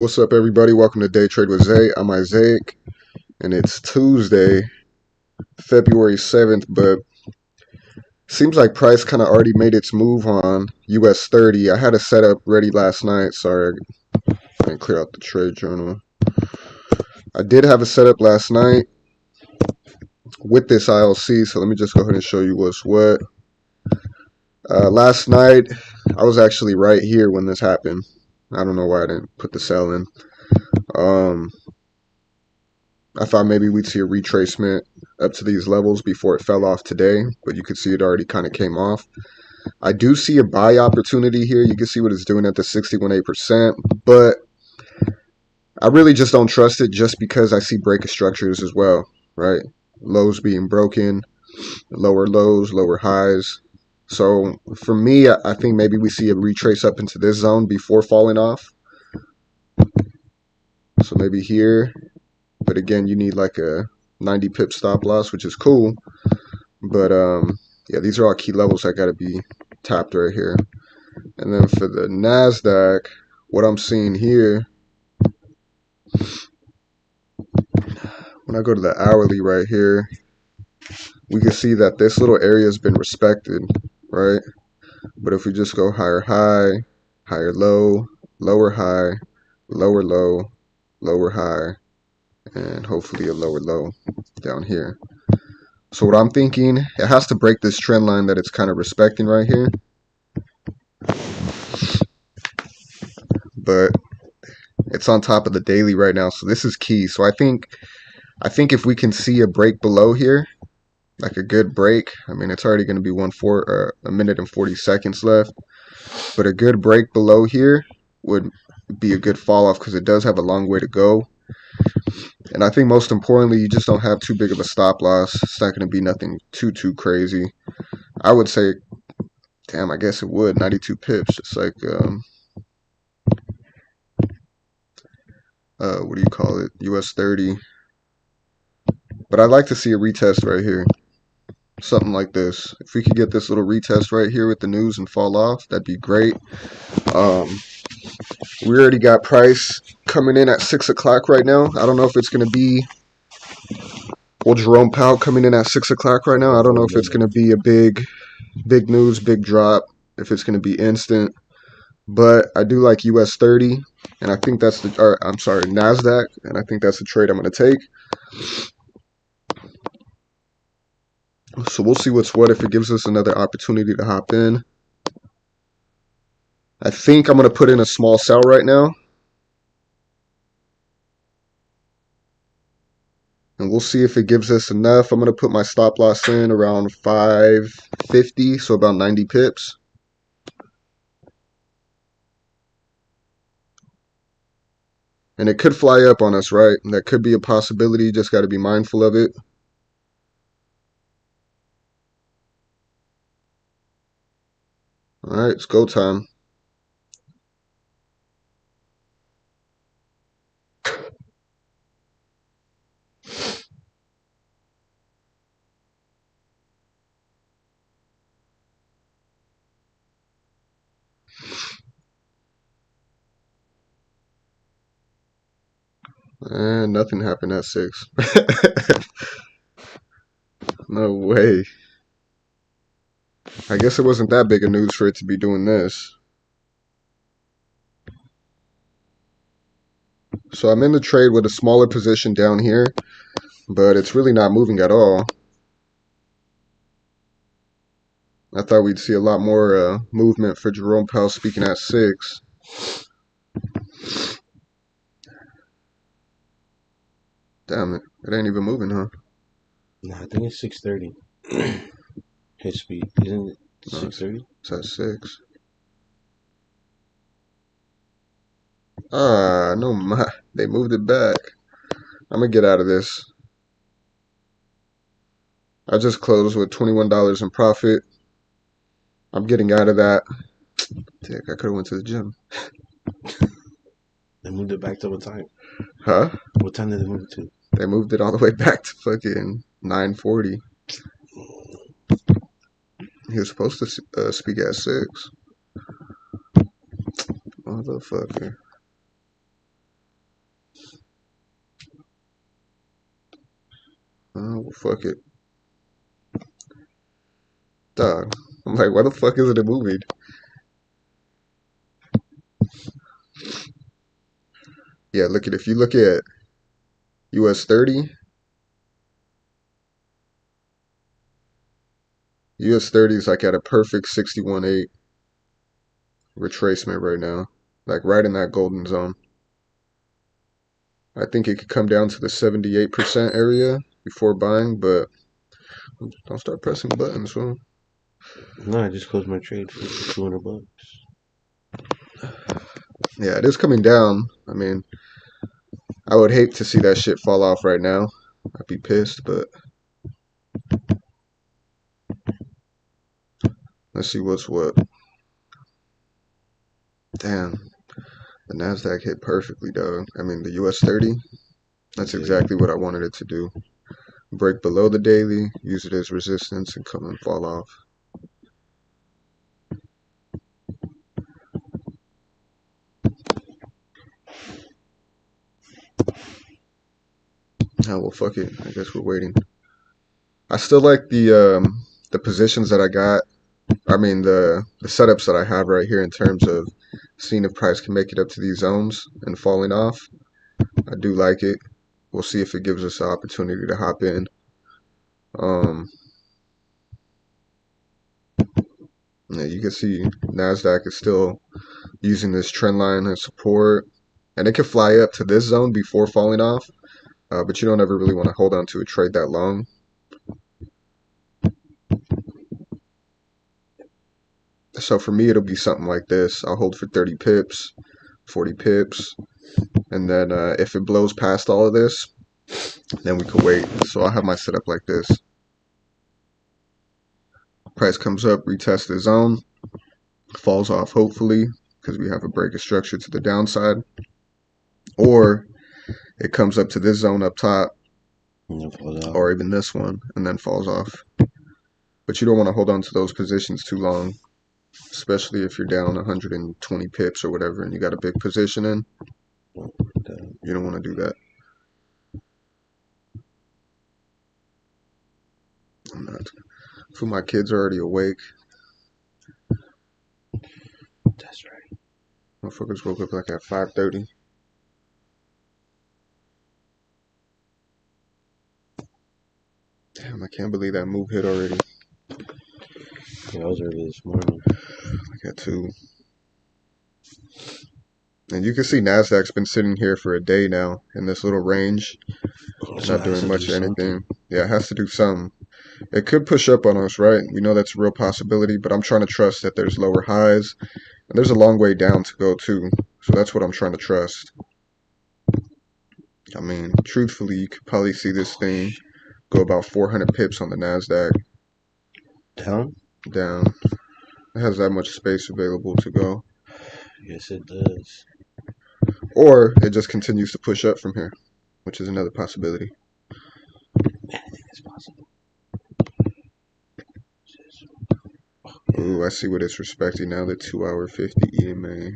What's up, everybody? Welcome to Day Trade with Zay. I'm Isaac, and it's Tuesday, February 7th, but seems like price kind of already made its move on US30. I had a setup ready last night. Sorry, I didn't clear out the trade journal. I did have a setup last night with this ILC, so let me just go ahead and show you what's what. Last night, I was actually right here when this happened. I don't know why I didn't put the sell in. I thought maybe we'd see a retracement up to these levels before it fell off today, but you could see it already kind of came off. I do see a buy opportunity here. You can see what it's doing at the 61.8%, but I really just don't trust it just because I see break of structures as well, right? Lows being broken, lower lows, lower highs. So for me, I think maybe we see a retrace up into this zone before falling off. So maybe here. But again, you need like a 90 pip stop loss, which is cool. But yeah, these are all key levels that got to be tapped right here. And then for the NASDAQ, what I'm seeing here, when I go to the hourly right here, we can see that this little area has been respected, right? But if we just go higher high, higher low, lower high, lower low, lower high, and hopefully a lower low down here. So what I'm thinking, it has to break this trend line that it's kind of respecting right here. But it's on top of the daily right now, so this is key. So I think if we can see a break below here, like a good break, I mean it's already going to be a minute and 40 seconds left, but a good break below here would be a good fall off because it does have a long way to go. And I think most importantly, you just don't have too big of a stop loss. It's not going to be nothing too crazy. I would say, damn, I guess it would, 92 pips, just like what do you call it, US30. But I'd like to see a retest right here, something like this. If we could get this little retest right here with the news and fall off, that'd be great. We already got price coming in at 6 o'clock right now. I don't know if it's going to be, well, Jerome Powell coming in at 6 o'clock right now. I don't know if it's going to be a big news, big drop, if it's going to be instant. But I do like US30, and I think that's NASDAQ, and I think that's the trade I'm going to take. So we'll see what's what if it gives us another opportunity to hop in. I think I'm going to put in a small sell right now. And we'll see if it gives us enough. I'm going to put my stop loss in around 550, so about 90 pips. And it could fly up on us, right? That could be a possibility. Just got to be mindful of it. All right, it's go time. And nothing happened at 6. No way. I guess it wasn't that big of news for it to be doing this. So I'm in the trade with a smaller position down here, but it's really not moving at all. I thought we'd see a lot more movement for Jerome Powell speaking at 6. Damn it. It ain't even moving, huh? Nah, I think it's 6:30. Hit speed. Isn't it 6:30? It's at 6. Ah, no, they moved it back. I'm going to get out of this. I just closed with $21 in profit. I'm getting out of that. Dick, I could have went to the gym. They moved it back to what time? Huh? What time did they move it to? They moved it all the way back to fucking 9:40. He was supposed to speak at 6. Motherfucker. fuck it. Dog. I'm like, why the fuck isn't it moving? Yeah, look at if you look at US30, US30 is like at a perfect 61.8 retracement right now. Like right in that golden zone. I think it could come down to the 78% area before buying, but don't start pressing buttons, fool. No, I just closed my trade for $200. Yeah, it is coming down. I mean, I would hate to see that shit fall off right now. I'd be pissed, but let's see what's what. Damn, the NASDAQ hit perfectly, dog. I mean, the US30, that's exactly what I wanted it to do. Break below the daily, use it as resistance, and come and fall off. Oh, well, fuck it. I guess we're waiting. I still like the positions that I got. I mean, the setups that I have right here in terms of seeing if price can make it up to these zones and falling off. I do like it. We'll see if it gives us an opportunity to hop in. Um, yeah, you can see NASDAQ is still using this trend line as support, and it can fly up to this zone before falling off, but you don't ever really want to hold on to a trade that long. So for me, it'll be something like this. I'll hold for 30 pips, 40 pips, and then if it blows past all of this, then we could wait. So I'll have my setup like this. Price comes up, retest the zone, falls off hopefully because we have a break of structure to the downside, or it comes up to this zone up top, or even this one, and then falls off. But you don't want to hold on to those positions too long, especially if you're down 120 pips or whatever and you got a big position in. You don't want to do that. I'm not. So my kids are already awake. That's right. Motherfuckers woke up like at 5:30. Damn, I can't believe that move hit already. Yeah, I was early this morning. Like at 2. And you can see NASDAQ's been sitting here for a day now in this little range. So Not doing much of anything. Yeah, it has to do something. It could push up on us, right? We know that's a real possibility, but I'm trying to trust that there's lower highs. And there's a long way down to go, too. So that's what I'm trying to trust. I mean, truthfully, you could probably see this thing go about 400 pips on the NASDAQ. Down? Down. It has that much space available to go. Yes, it does. Or it just continues to push up from here, which is another possibility. Anything is possible. Ooh, I see what it's respecting now, the 2-hour 50 EMA.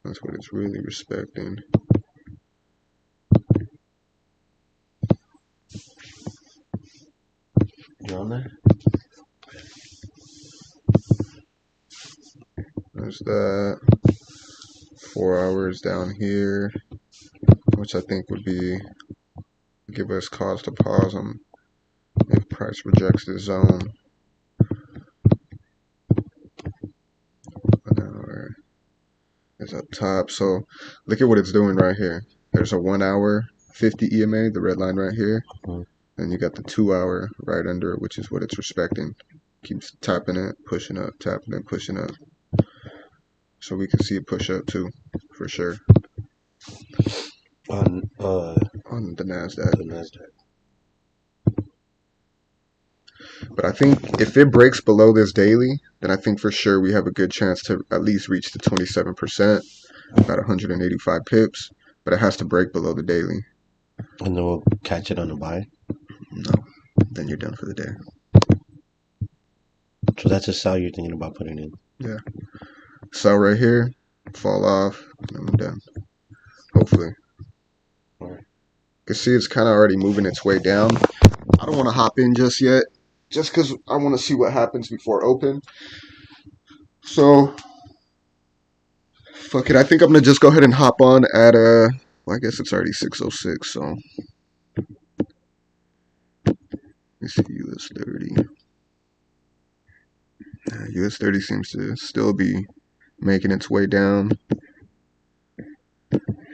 That's what it's really respecting. You on there? There's that. 4 hours down here, which I think would be give us cause to pause on if price rejects the zone. 1 hour is up top. So look at what it's doing right here. There's a 1 hour 50 EMA, the red line right here. And you got the 2 hour right under it, which is what it's respecting. Keeps tapping it, pushing up, tapping it, pushing up. So we can see it push up too, for sure. On the NASDAQ. The NASDAQ. But I think if it breaks below this daily, then I think for sure we have a good chance to at least reach the 27%, about 185 pips. But it has to break below the daily. And then we'll catch it on the buy? No, then you're done for the day. So that's a sell you're thinking about putting in? Yeah. Sell right here, fall off, and then I'm done. Hopefully. All right. can see it's kind of already moving its way down. I don't want to hop in just yet, just because I want to see what happens before open. So, fuck it. I think I'm gonna just go ahead and hop on at well, I guess it's already 6:06. So, let's see US30. US30 seems to still be making its way down,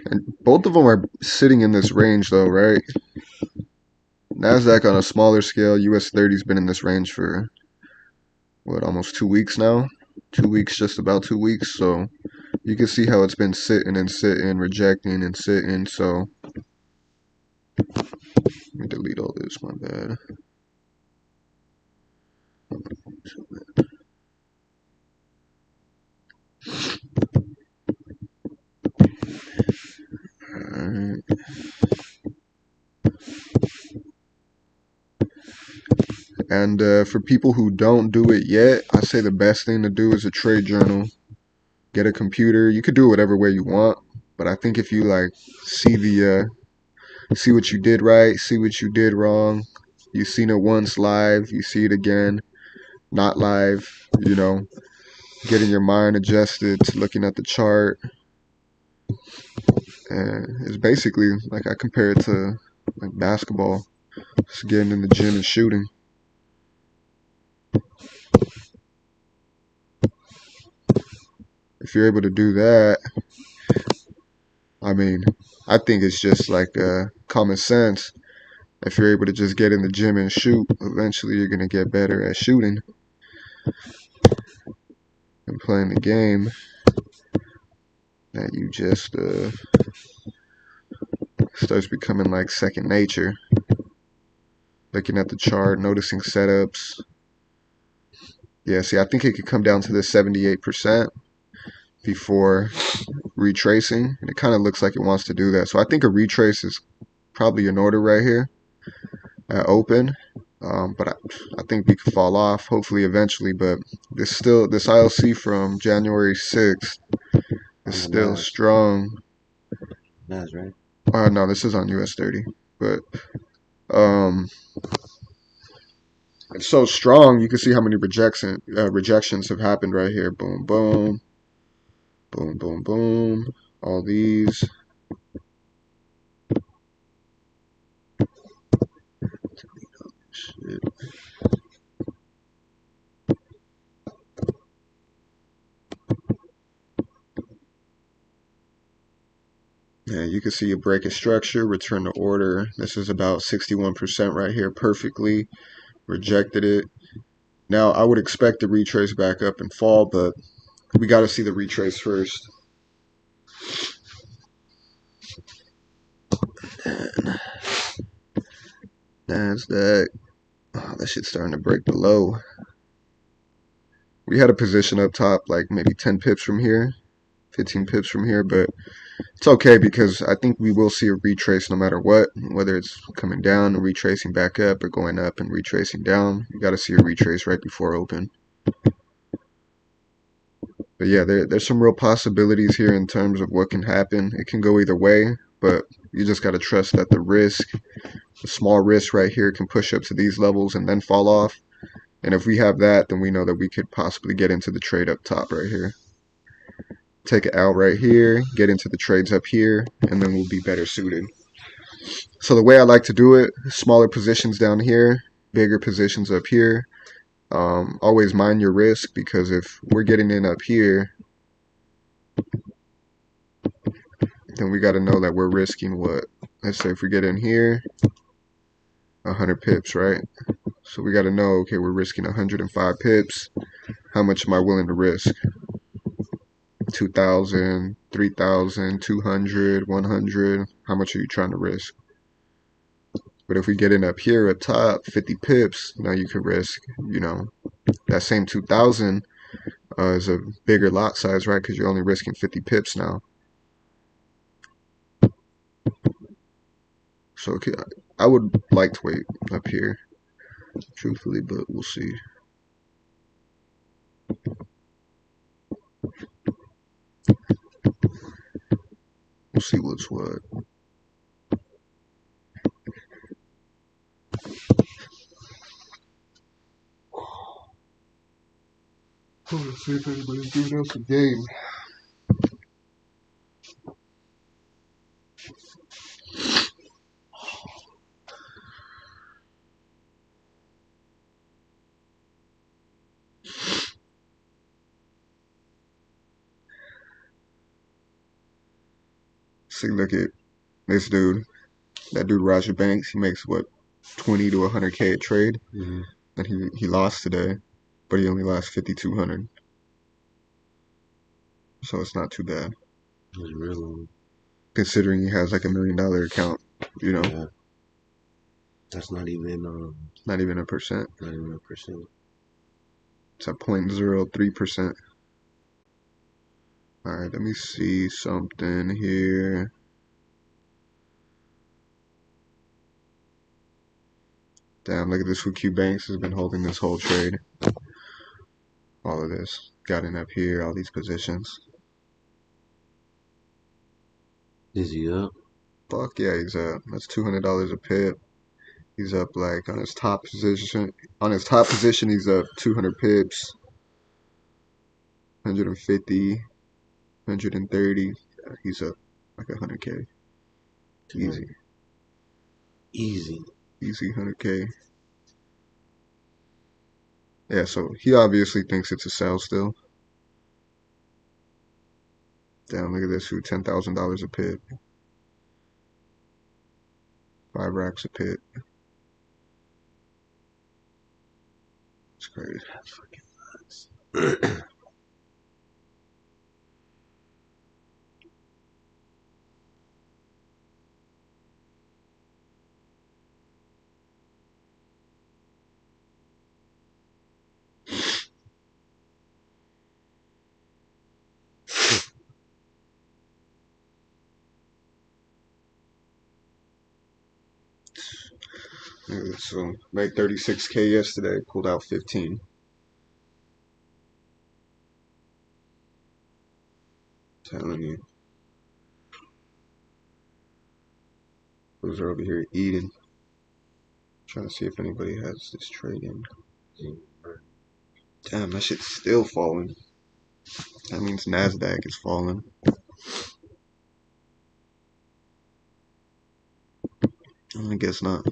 and both of them are sitting in this range though, right? Nasdaq on a smaller scale, US30's been in this range for what, almost 2 weeks now. 2 weeks, just about 2 weeks. So you can see how it's been sitting and sitting, rejecting and sitting. So let me delete all this, my bad. Alright. And for people who don't do it yet, I say the best thing to do is a trade journal. Get a computer. You could do it whatever way you want, but I think if you like see the see what you did right, see what you did wrong, you've seen it once live, you see it again, not live, you know, getting your mind adjusted to looking at the chart. And it's basically like I compare it to like basketball, just getting in the gym and shooting. If you're able to do that, I mean, I think it's just like common sense. If you're able to just get in the gym and shoot, eventually you're going to get better at shooting and playing the game that you just starts becoming like second nature. Looking at the chart, noticing setups. Yeah, see, I think it could come down to this 78% before retracing. And it kind of looks like it wants to do that. So I think a retrace is probably in order right here at open. But I think we could fall off, hopefully eventually. But this ILC from January 6th is still NAS. strong. NAS, right? No, this is on US30. But um, it's so strong. You can see how many rejections have happened right here. Boom, boom, boom, boom, boom. All these. Shit. Yeah, you can see a break of structure, return to order. This is about 61% right here, perfectly. Rejected it. Now, I would expect the retrace back up and fall, but we got to see the retrace first. And NASDAQ. Oh, that shit's starting to break below. We had a position up top, like maybe 10 pips from here, 15 pips from here, but it's okay because I think we will see a retrace no matter what, whether it's coming down and retracing back up or going up and retracing down. You got to see a retrace right before open. But yeah, there's some real possibilities here in terms of what can happen. It can go either way, but you just got to trust that the small risk right here can push up to these levels and then fall off. And if we have that, then we know that we could possibly get into the trade up top right here. Take it out right here, get into the trades up here, and then we'll be better suited. So the way I like to do it, smaller positions down here, bigger positions up here. Always mind your risk, because if we're getting in up here, then we got to know that we're risking what? Let's say if we get in here, 100 pips, right? So we got to know, okay, we're risking 105 pips. How much am I willing to risk? 2,000, 3,000, 200, 100. How much are you trying to risk? But if we get in up here at top, 50 pips, now you could risk, that same 2,000 is a bigger lot size, right? Because you're only risking 50 pips now. So okay, I would like to wait up here, truthfully, but we'll see. We'll see what's what. See if anybody's giving us a game. See, look at this dude. That dude, Roger Banks, he makes what, 20 to 100K a trade, and he lost today, but he only lost 5,200. So it's not too bad. It's real. Considering he has like $1 million account, you know. Yeah. That's not even not even a percent. Not even a percent. It's at 0.03%. All right, let me see something here. Damn, look at this. Q Banks has been holding this whole trade. All of this. Got in up here, all these positions. Is he up? Fuck yeah, he's up. That's $200 a pip. He's up like on his top position. On his top position, he's up 200 pips. 150, 130. Yeah, he's up like 100K. Easy. Easy 100K. Yeah, so he obviously thinks it's a sell still. Damn, look at this. Who $10,000 a pip. 5 racks a pip. It's crazy. That's fucking nuts. So made 36K yesterday, pulled out 15. Telling you. Those are over here eating. Trying to see if anybody has this trade in. Damn, that shit's still falling. That means NASDAQ is falling. I guess not.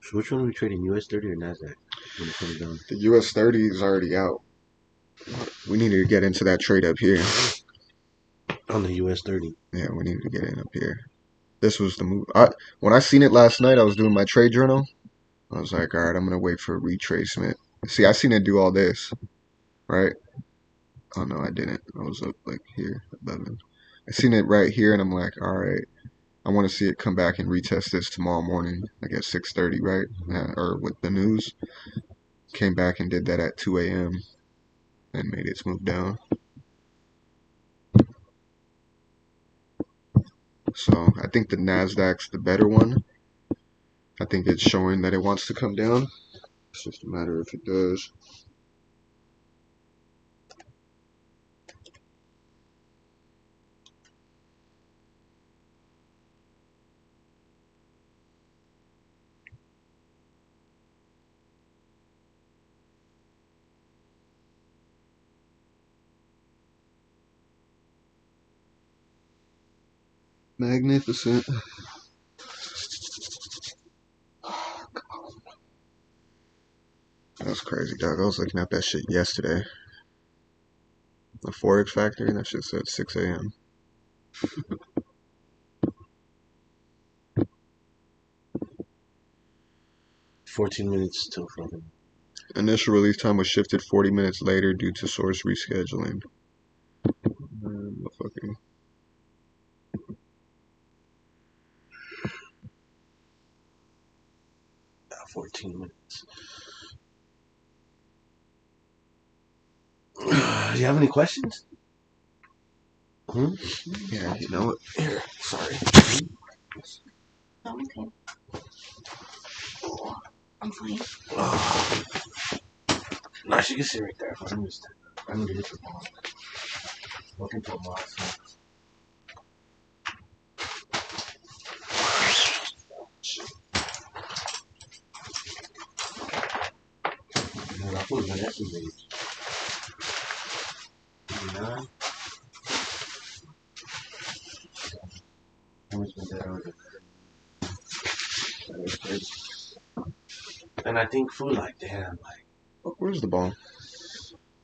So which one are we trading, US30 or NASDAQ when it comes down? The US30 is already out. We need to get into that trade up here. On the US30. Yeah, we need to get in up here. This was the move. When I seen it last night, I was doing my trade journal. I was like, all right, I'm going to wait for a retracement. See, I seen it do all this, right? Oh, no, I didn't. I was up like here, 11. I seen it right here, and I'm like, all right, I want to see it come back and retest this tomorrow morning, like at 6:30, right? Or with the news. Came back and did that at 2 a.m. and made its move down. So I think the NASDAQ's the better one. I think it's showing that it wants to come down. It's just a matter if it does. Magnificent. That's crazy, dog. I was looking at that shit yesterday. The Forex Factory, that shit said 6 a.m. 14 minutes till from Initial release time was shifted 40 minutes later due to source rescheduling. Motherfucking 14 minutes. Do you have any questions? Hmm? Yeah, you know it. Here, sorry. I'm okay. I'm fine. Oh, no, she can sit right there. I'm just, I'm gonna get the ball. Looking for a box. Man, I put my estimate. 89. How much was that on it? And I think food like damn, like Oh, where's the ball?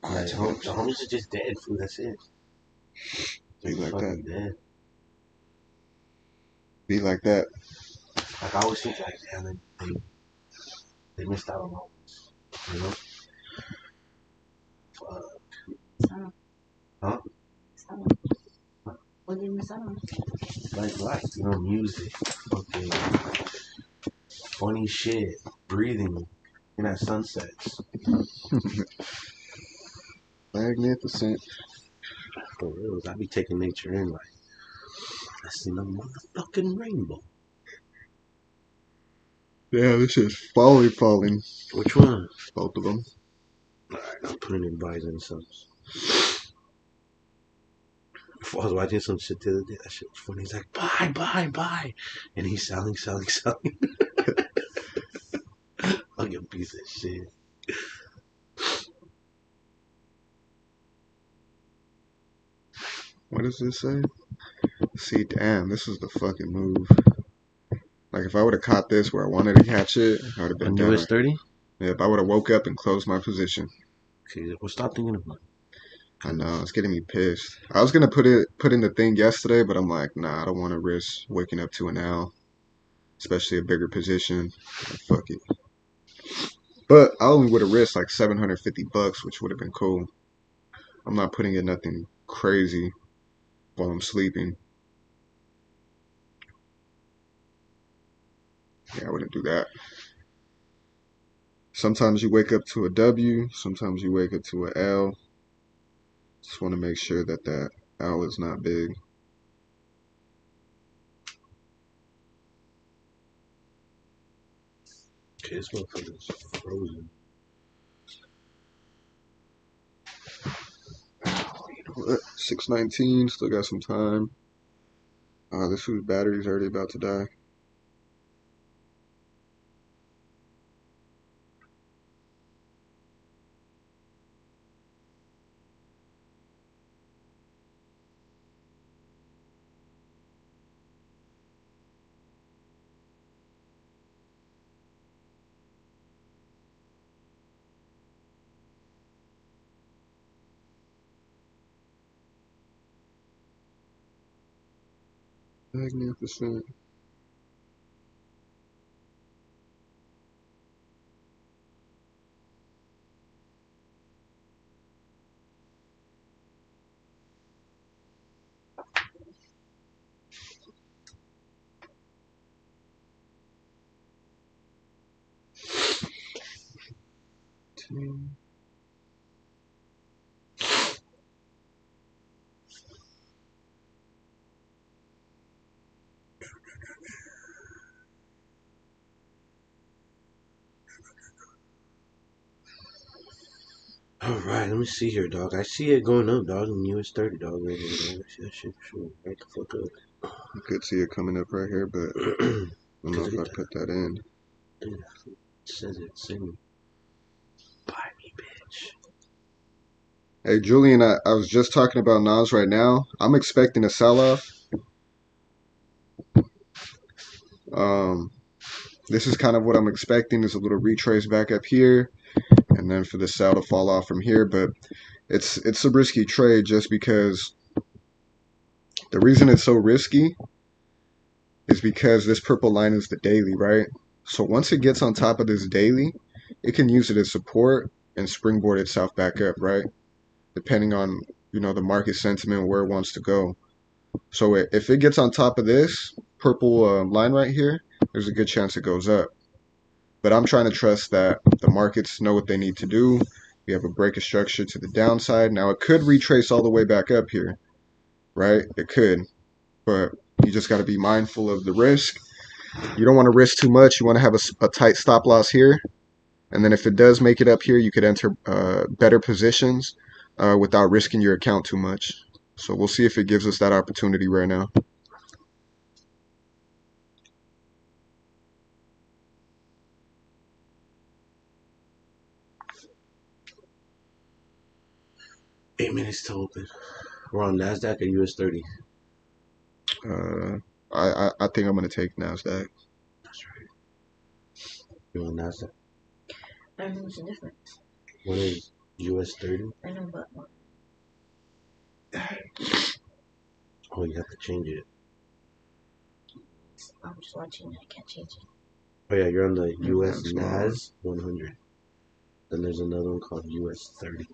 the homies are just dead food. That's it. Be Just like that. fucking dead. Be like that. Like I always think like damn, they missed out on moments. You know? Sana. Huh? Sana. What did you miss out on? Like you know, music, fucking funny shit, breathing, and at sunsets. Magnificent. For reals, I be taking nature in like I seen a motherfucking rainbow. Yeah, this is falling. Which one? Both of them. Alright, I'm putting in bison subs. I was watching some shit the other day. That shit was funny. He's like, buy. And he's selling. Like a piece of shit. What does this say? See, damn, this is the fucking move. Like, if I would have caught this where I wanted to catch it, I would have been On done. US30? Yeah, if I would have woke up and closed my position. Okay, well, stop thinking about it. I know, it's getting me pissed. I was gonna put in the thing yesterday, but I'm like, nah, I don't want to risk waking up to an L, especially a bigger position. Like, fuck it. But I only would have risked like $750, which would have been cool. I'm not putting in nothing crazy while I'm sleeping. Yeah, I wouldn't do that. Sometimes you wake up to a W, sometimes you wake up to a L. Just want to make sure that that L is not big. Okay, this motherfucker's frozen. You know what? 619, still got some time. This food's battery's already about to die. Magnificent. Alright, let me see here, dog. I see it going up, dog, in US30, dog, right here, dog. I see that shit for sure. Right the fuck You could see it coming up right here, but up. I don't know Cause if look I at put that. that in. Look at that. It says it's singing. Buy me, bitch. Hey, Julian, I was just talking about Nas right now. I'm expecting a sell-off. Um, this is kind of what I'm expecting. Is a little retrace back up here, and then for the sell to fall off from here. But it's a risky trade just because the reason it's so risky is because this purple line is the daily, right? So once it gets on top of this daily, it can use it as support and springboard itself back up, right? Depending on, the market sentiment, where it wants to go. So if it gets on top of this purple line right here, there's a good chance it goes up. But I'm trying to trust that the markets know what they need to do. We have a break of structure to the downside. Now it could retrace all the way back up here, right? It could, but you just got to be mindful of the risk. You don't want to risk too much. You want to have a tight stop loss here. And then if it does make it up here, you could enter better positions without risking your account too much. So we'll see if it gives us that opportunity right now. $8 to open. We're on NASDAQ and US30. I think I'm going to take NASDAQ. That's right. You're on NASDAQ. I don't know what's the difference. What is US30? I know, but what? Oh, you have to change it. I'm just watching it. I can't change it. Oh, yeah, you're on the US That's NAS100. Then there's another one called US30.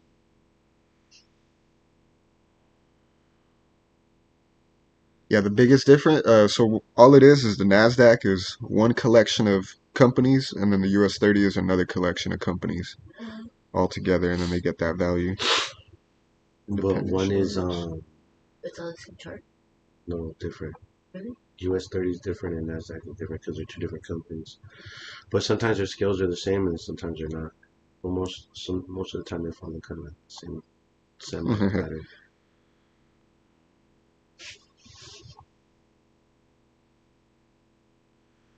Yeah, the biggest difference. So all it is the NASDAQ is one collection of companies, and then the US30 is another collection of companies all together, and then they get that value. But one is It's all the same chart. no different. Really? US30 is different and NASDAQ is different because they're two different companies. But sometimes their scales are the same and sometimes they're not. But most of the time they follow kind of the same semi pattern.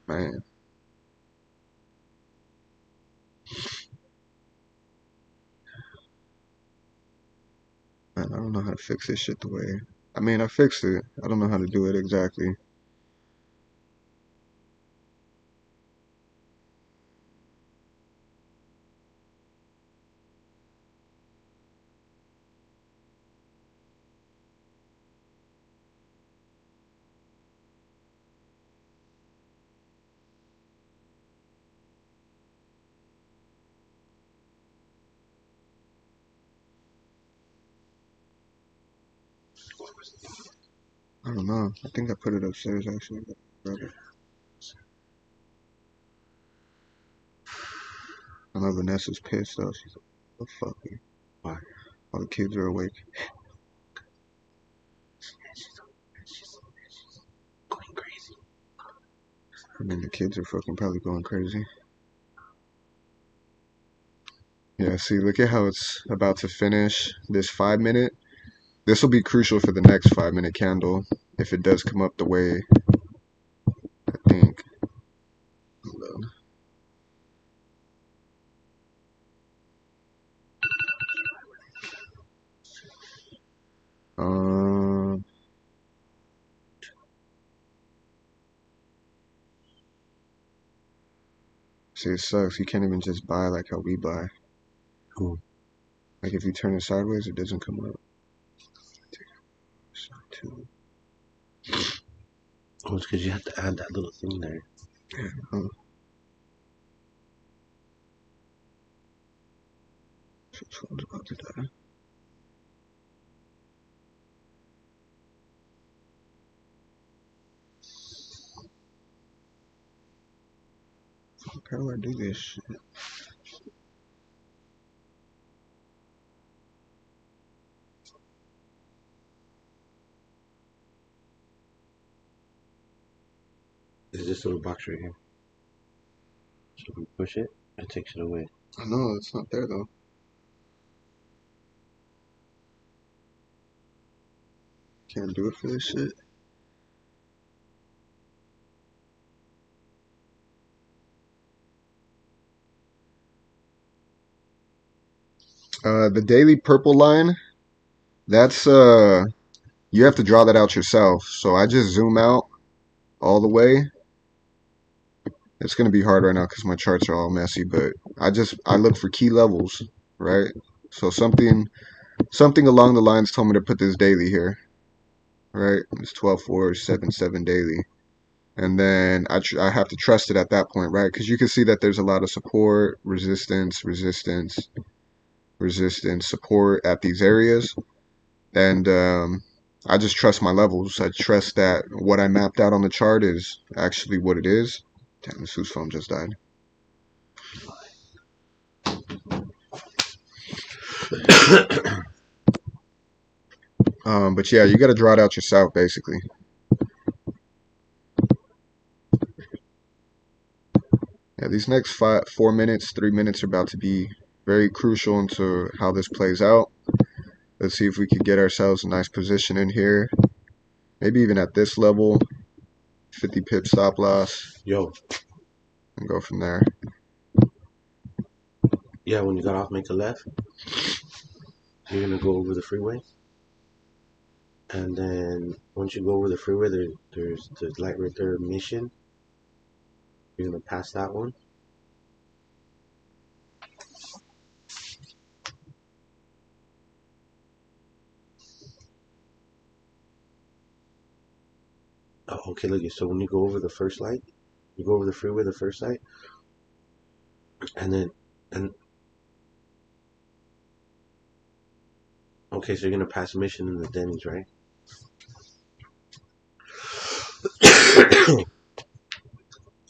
Man. Man, I don't know how to fix this shit the way. I mean, I fixed it. I don't know how to do it exactly. I don't know. I think I put it upstairs actually. I know Vanessa's pissed though. She's like, "What the fuck? Why? All the kids are awake." She's going crazy. I mean, the kids are fucking probably going crazy. Yeah, see, look at how it's about to finish this 5 minute. This will be crucial for the next 5 minute candle if it does come up the way I think. Hold on. See, it sucks. You can't even just buy like how we buy. Cool. Like if you turn it sideways, it doesn't come up. Oh, it's because you have to add that little thing there. Oh. Phone's about to die. How do I do this shit? There's this little box right here. So if we push it, it takes it away. I know, it's not there though. Can't do it for this shit. The daily purple line, that's you have to draw that out yourself. So I just zoom out all the way. It's gonna be hard right now because my charts are all messy, but I look for key levels, right? So something along the lines told me to put this daily here, right? It's 12.477 daily, and then I have to trust it at that point, right? Because you can see that there's a lot of support, resistance, resistance, resistance, support at these areas, and I just trust my levels. I trust that what I mapped out on the chart is actually what it is. Damn, this whose phone just died. But yeah, you got to draw it out yourself, basically. Yeah, these next 4 minutes, 3 minutes are about to be very crucial into how this plays out. Let's see if we can get ourselves a nice position in here. Maybe even at this level, 50 pip stop loss. Yo. And go from there. Yeah, when you got off, make a left. You're gonna go over the freeway, and then once you go over the freeway, there's the light right there, Mission. You're gonna pass that one. Oh, okay, look. So when you go over the first light, you go over the freeway, the first light, and okay, so you're gonna pass Mission in the Denny's, right?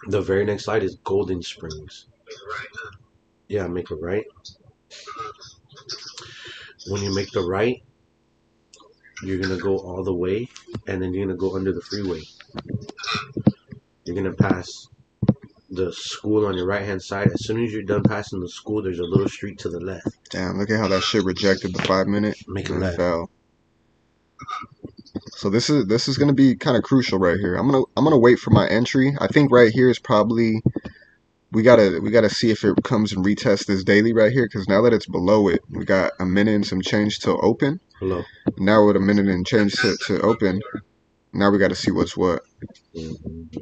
The very next light is Golden Springs. Yeah, make a right. When you make the right, you're gonna go all the way, and then you're gonna go under the freeway. You're gonna pass the school on your right hand side. As soon as you're done passing the school, there's a little street to the left. Damn, look at how that shit rejected the 5 minute. Make a And left. fell. So this is gonna be kind of crucial right here. I'm gonna wait for my entry. I think right here is probably we gotta see if it comes and retest this daily right here, because now that it's below it, we got a minute and some change till open. Hello. Now with a minute and change to open, now we got to see what's what. Mm-hmm.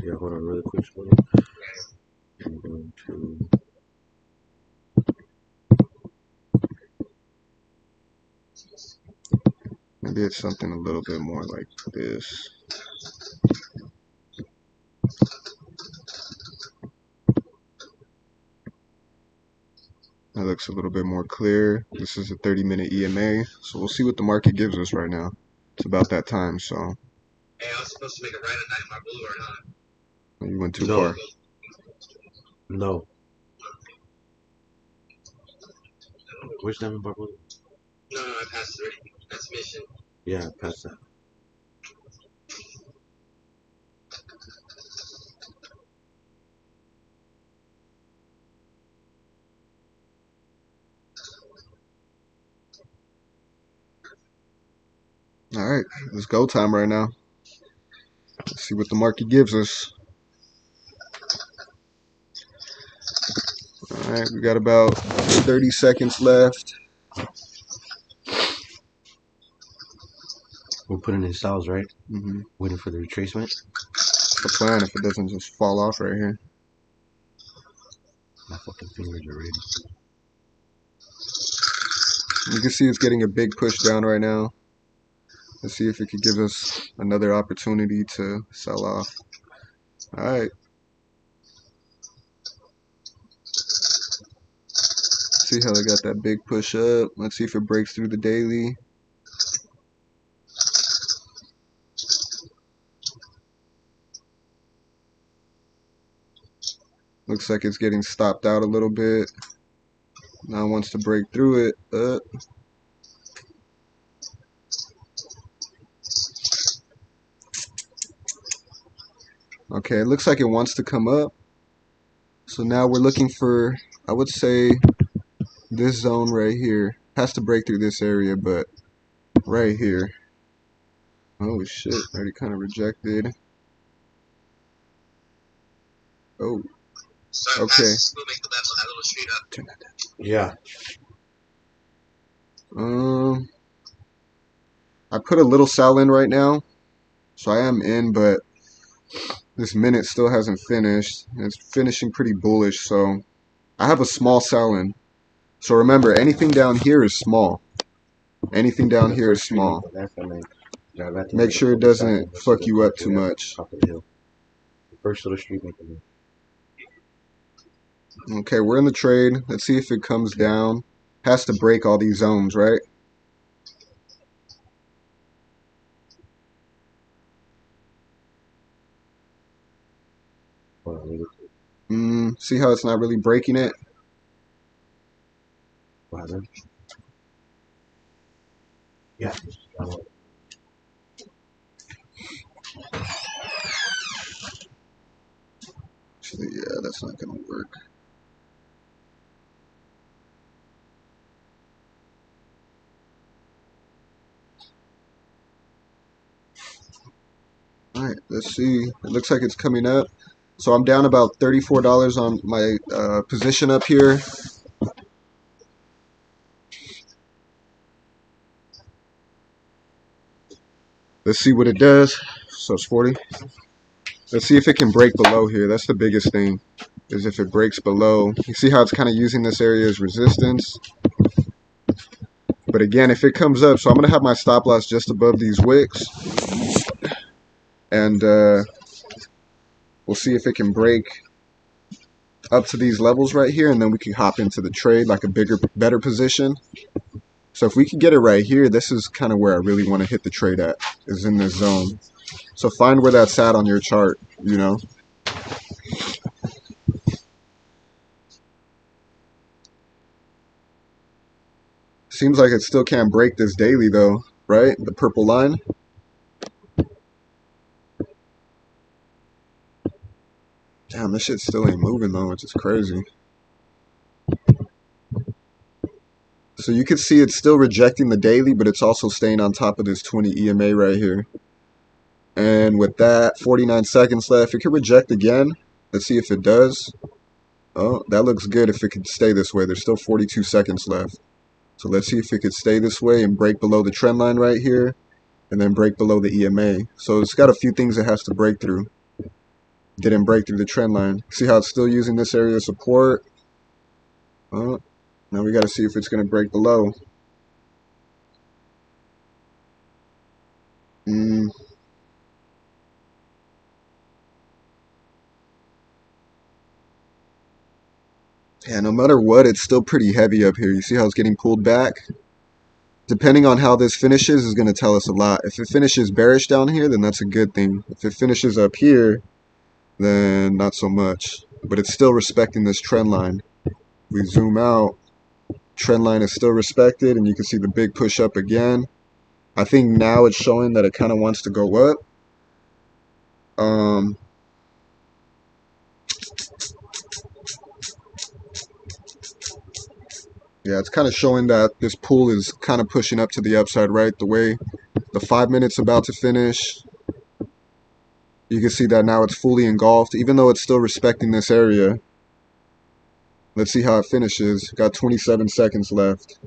Yeah, hold on really quick. I'm going to... Maybe it's something a little bit more like this. That looks a little bit more clear. This is a 30-minute EMA, so we'll see what the market gives us right now. It's about that time, so. Hey, I was supposed to make a right at 9 Mile Boulevard, huh? You went too far. No. Where's Diamond Bar Boulevard? No, I passed through. That's Mission. Yeah, past that. All right, it's go time right now. Let's see what the market gives us. All right, we got about 30 seconds left. We're putting in styles, right? Mm-hmm. Waiting for the retracement. That's the plan if it doesn't just fall off right here. My fucking fingers are ready. You can see it's getting a big push down right now. Let's see if it could give us another opportunity to sell off. All right. See how they got that big push up. Let's see if it breaks through the daily. Looks like it's getting stopped out a little bit. Now it wants to break through it. Okay, it looks like it wants to come up. So now we're looking for, I would say, this zone right here. Has to break through this area, but right here. Oh shit, already kind of rejected. Oh, So okay. We'll make the left on that little street up. Turn that down. Yeah. I put a little sell in right now, so I am in, but this minute still hasn't finished. It's finishing pretty bullish, so I have a small sell in. So remember, anything down here is small. Anything down here is small. Make sure it doesn't fuck you up too much. The first little street, make a left. Okay, we're in the trade. Let's see if it comes down. Has to break all these zones, right? See how it's not really breaking it? Yeah. Actually, yeah, that's not gonna work. All right, let's see. It looks like it's coming up. So I'm down about $34 on my position up here. Let's see what it does. So it's 40. Let's see if it can break below here. That's the biggest thing, is if it breaks below. You see how it's kind of using this area as resistance? But again, if it comes up, so I'm going to have my stop loss just above these wicks. And we'll see if it can break up to these levels right here, and then we can hop into the trade like a bigger, better position. So if we can get it right here, this is kind of where I really want to hit the trade at, is in this zone. So find where that's at on your chart, you know. Seems like it still can't break this daily though, right? The purple line. Damn, this shit still ain't moving though, which is crazy. So you can see it's still rejecting the daily, but it's also staying on top of this 20 EMA right here. And with that, 49 seconds left. It could reject again. Let's see if it does. Oh, that looks good if it could stay this way. There's still 42 seconds left. So let's see if it could stay this way and break below the trend line right here, and then break below the EMA. So it's got a few things it has to break through. Didn't break through the trend line. See how it's still using this area of support? Oh, now we got to see if it's going to break below. Yeah, no matter what, it's still pretty heavy up here. You see how it's getting pulled back? Depending on how this finishes is going to tell us a lot. If it finishes bearish down here, then that's a good thing. If it finishes up here, then not so much. But it's still respecting this trend line. We zoom out, trend line is still respected, and you can see the big push up again. I think now it's showing that it kind of wants to go up. Yeah, it's kind of showing that this pool is kind of pushing up to the upside, right? The way the 5 minutes about to finish, you can see that now it's fully engulfed, even though it's still respecting this area. Let's see how it finishes. Got 27 seconds left.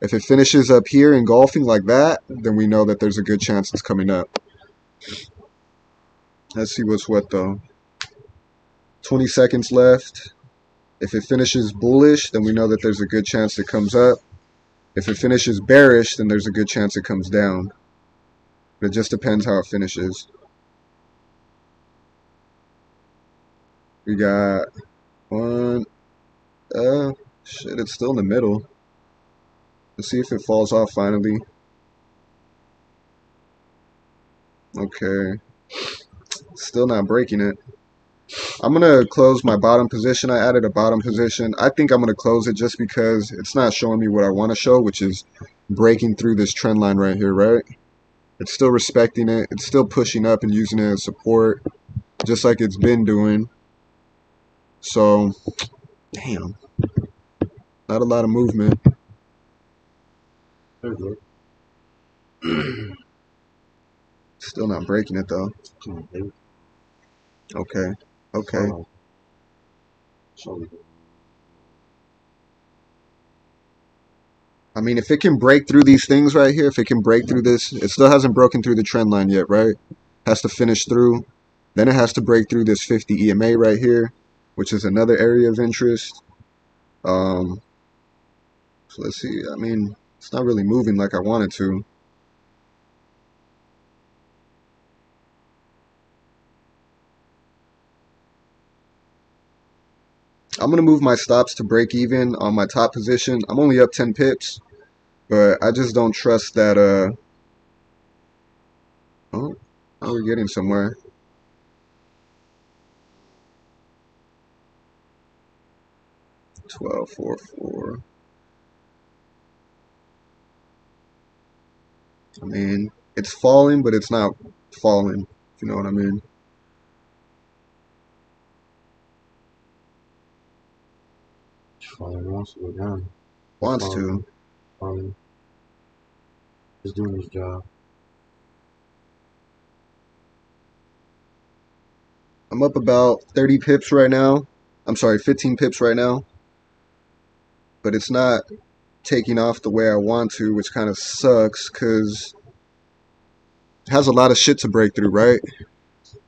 If it finishes up here engulfing like that, then we know that there's a good chance it's coming up. Let's see what's what though. 20 seconds left. If it finishes bullish, then we know that there's a good chance it comes up. If it finishes bearish, then there's a good chance it comes down. But it just depends how it finishes. We got one. Shit, it's still in the middle. Let's see if it falls off finally. Okay. Still not breaking it. I'm going to close my bottom position. I added a bottom position. I think I'm going to close it just because it's not showing me what I want to show, which is breaking through this trend line right here, right? It's still respecting it. It's still pushing up and using it as support, just like it's been doing. So, damn. Not a lot of movement. Still not breaking it, though. Okay. Okay. I mean, if it can break through these things right here, if it can break through this, it still hasn't broken through the trend line yet, right? Has to finish through. Then it has to break through this 50 EMA right here, which is another area of interest. So let's see. I mean, it's not really moving like I wanted to. I'm going to move my stops to break even on my top position. I'm only up 10 pips, but I just don't trust that. Oh, now we're getting somewhere. 12.44. I mean, it's falling, but it's not falling, if you know what I mean. Falling wants to go down. Wants to. Falling. He's doing his job. I'm up about 30 pips right now. I'm sorry, 15 pips right now. But it's not taking off the way I want to, which kind of sucks because it has a lot of shit to break through, right?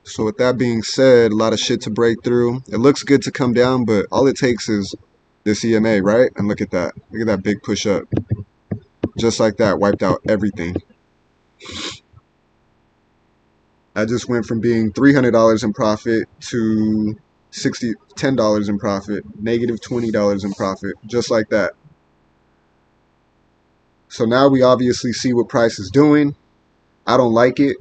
So with that being said, a lot of shit to break through. It looks good to come down, but all it takes is this EMA, right? And look at that. Look at that big push up. Just like that, wiped out everything. I just went from being $300 in profit to $10 in profit, negative $20 in profit, just like that. So now we obviously see what price is doing. I don't like it.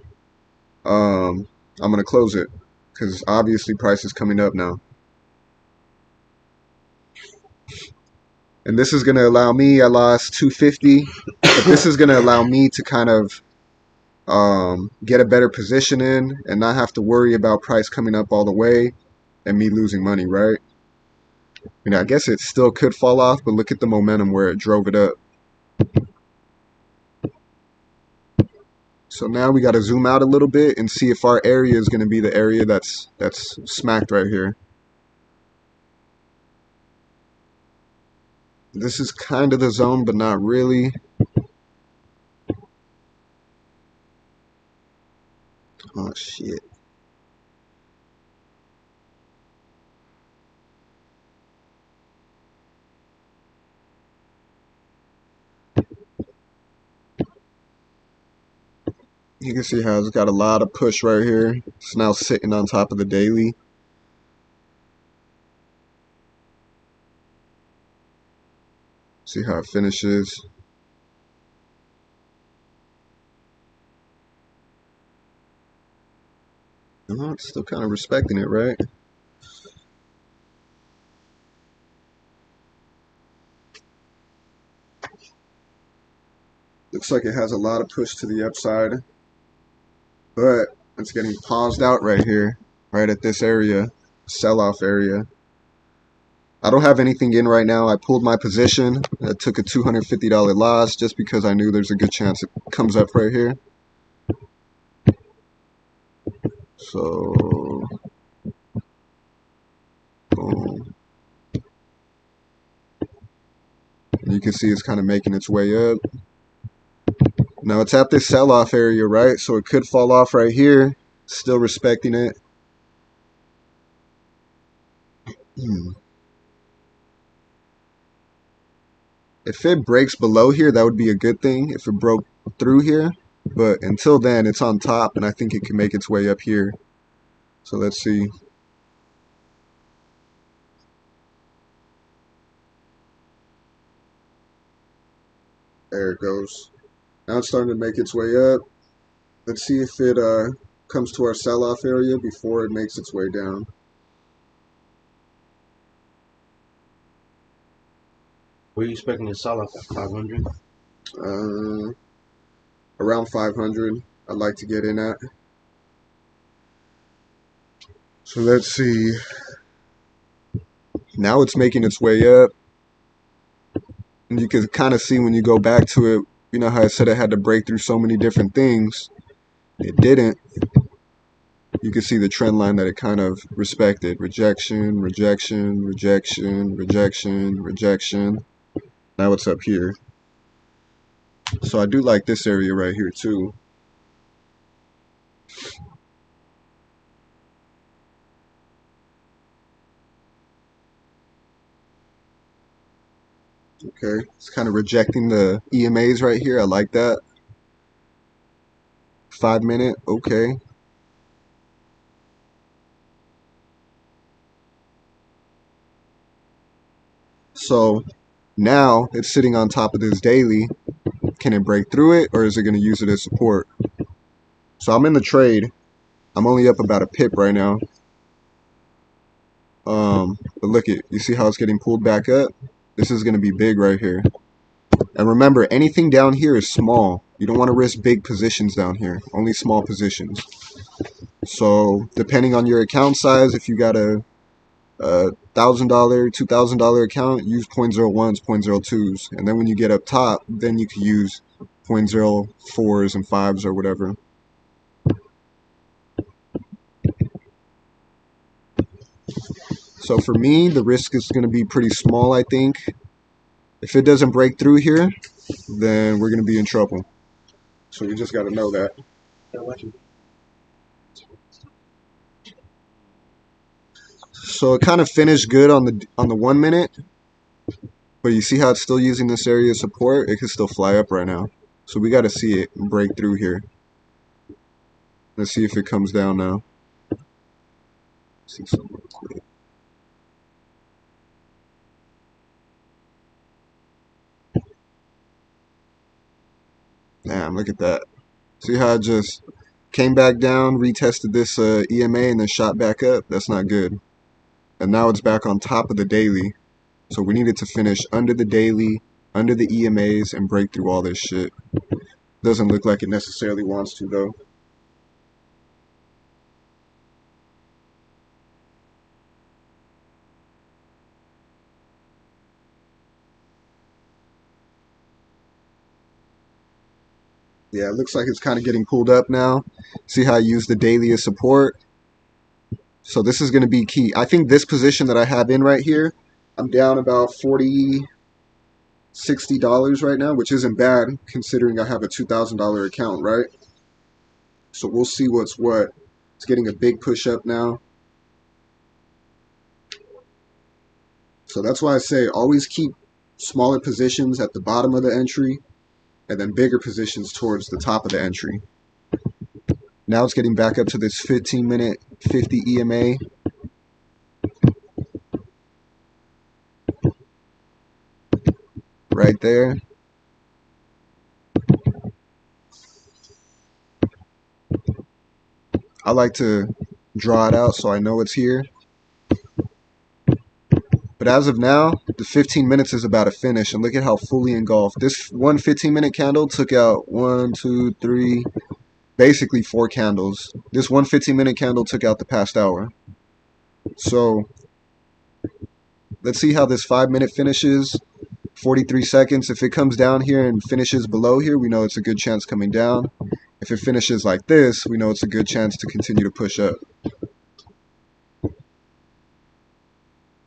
I'm gonna close it because obviously price is coming up now. And this is gonna allow me. I lost 250, but this is gonna allow me to kind of get a better position in and not have to worry about price coming up all the way and me losing money, right? You know, I guess it still could fall off, but look at the momentum where it drove it up. So now we got to zoom out a little bit and see if our area is going to be the area that's smacked right here. This is kind of the zone, but not really. Oh, shit. You can see how it's got a lot of push right here. It's now sitting on top of the daily. See how it finishes. Oh, it's still kind of respecting it, right? Looks like it has a lot of push to the upside, but it's getting paused out right here, right at this area, sell-off area. I don't have anything in right now. I pulled my position. I took a $250 loss just because I knew there's a good chance it comes up right here. So, boom. You can see it's kind of making its way up. Now it's at this sell-off area, right? So it could fall off right here. Still respecting it. If it breaks below here, that would be a good thing. If it broke through here. But until then, it's on top, and I think it can make its way up here. So let's see. There it goes. Now it's starting to make its way up. Let's see if it comes to our sell-off area before it makes its way down. Were you expecting to sell off at 500? Around 500, I'd like to get in at. So let's see. Now it's making its way up. And you can kind of see when you go back to it, you know how I said it had to break through so many different things. It didn't. You can see the trend line that it kind of respected. Rejection, rejection, rejection, rejection, rejection. Now it's up here. So I do like this area right here too. Okay, it's kind of rejecting the EMAs right here. I like that. 5 minute, okay. So now it's sitting on top of this daily. Can it break through it, or is it going to use it as support? So I'm in the trade. I'm only up about a pip right now. But look it, you see how it's getting pulled back up? This is going to be big right here. And remember, anything down here is small. You don't want to risk big positions down here, only small positions. So depending on your account size, if you got a $1,000, $2,000 account, use 0.01s, 0.02s. And then when you get up top, then you can use 0.04s and 5s or whatever. So for me, the risk is going to be pretty small, I think. If it doesn't break through here, then we're going to be in trouble. So we just got to know that. So it kind of finished good on the 1 minute, but you see how it's still using this area of support? It could still fly up right now. So we got to see it break through here. Let's see if it comes down now. See something real quick. Damn, look at that. See how it just came back down, retested this EMA, and then shot back up? That's not good. And now it's back on top of the daily. So we needed to finish under the daily, under the EMAs, and break through all this shit. Doesn't look like it necessarily wants to, though. Yeah, it looks like it's kind of getting pulled up now. See how I use the daily as support? So this is going to be key. I think this position that I have in right here, I'm down about $40, $60 right now, which isn't bad considering I have a $2,000 account, right? So we'll see what's what. It's getting a big push up now. So that's why I say always keep smaller positions at the bottom of the entry and then bigger positions towards the top of the entry. Now it's getting back up to this 15-minute 50 EMA. Right there. I like to draw it out so I know it's here. But as of now, the 15 minutes is about to finish, and look at how fully engulfed. This one 15-minute candle took out 1, 2, 3, basically 4 candles. This one 15-minute candle took out the past hour. So let's see how this 5-minute finishes. 43 seconds. If it comes down here and finishes below here, we know it's a good chance coming down. If it finishes like this, we know it's a good chance to continue to push up.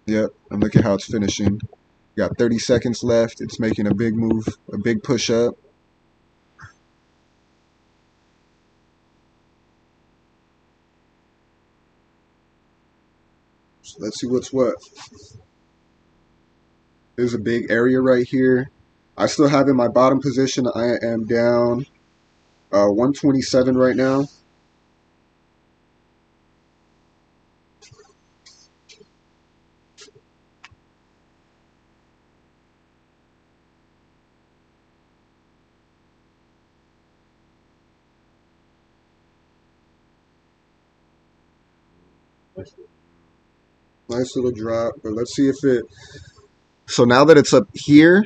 Yep, and look at how it's finishing. Got 30 seconds left. It's making a big move, a big push up. So let's see what's what. There's a big area right here. I still have in my bottom position. I am down 127 right now. Nice little drop, but let's see if it. So now that it's up here,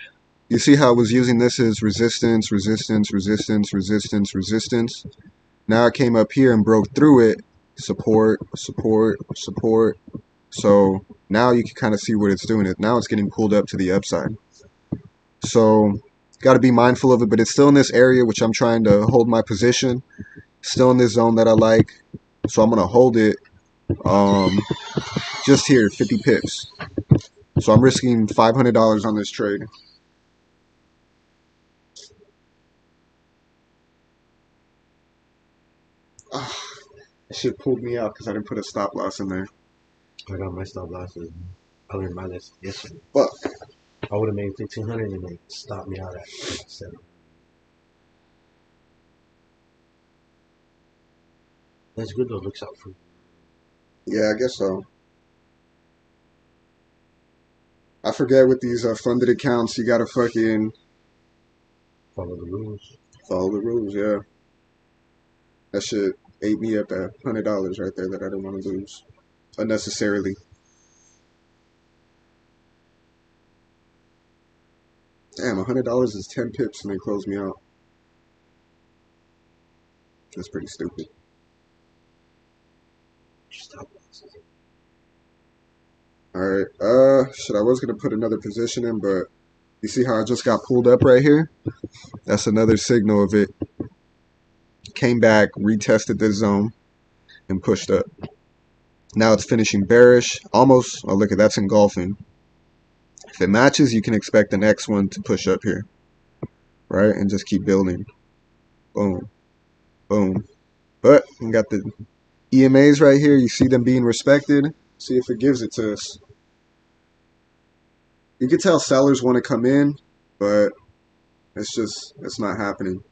you see how I was using this as resistance, resistance, resistance, resistance, resistance. Now I came up here and broke through it. Support, support, support. So now you can kind of see what it's doing. Now it's getting pulled up to the upside. So got to be mindful of it, but it's still in this area which I'm trying to hold my position. Still in this zone that I like. So I'm going to hold it just here, 50 pips. So I'm risking $500 on this trade. Oh, that shit pulled me out because I didn't put a stop loss in there. I got my stop losses. I learned my lesson yesterday. Fuck. I would have made 1,500 and they stopped me out at 7. That's good though. Looks out for you. Yeah, I guess so. I forget with these funded accounts, you gotta fucking Follow the rules. follow the rules. Yeah, that shit ate me up at $100 right there that I didn't want to lose unnecessarily. Damn, $100 is 10 pips and they close me out. That's pretty stupid. Stop. Alright, shit, I was gonna put another position in, but you see how I just got pulled up right here? That's another signal of it. Came back, retested this zone, and pushed up. Now it's finishing bearish, almost. Oh, look at that's engulfing. If it matches, you can expect the next one to push up here, right? And just keep building. Boom, boom. But we got the EMAs right here. You see them being respected. See if it gives it to us. You can tell sellers want to come in, but it's not happening.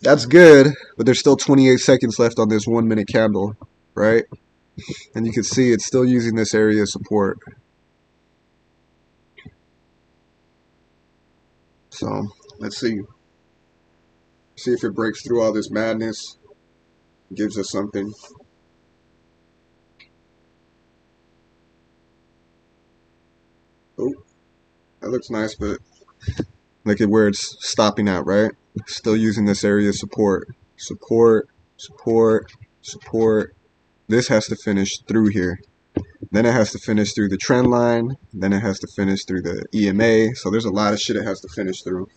That's good, but there's still 28 seconds left on this 1 minute candle, right? And you can see it's still using this area of support. So let's see. See if it breaks through all this madness, gives us something. Oh, that looks nice, but look at where it's stopping at, right? Still using this area of support. Support, support, support. This has to finish through here. Then it has to finish through the trend line. Then it has to finish through the EMA. So there's a lot of shit it has to finish through.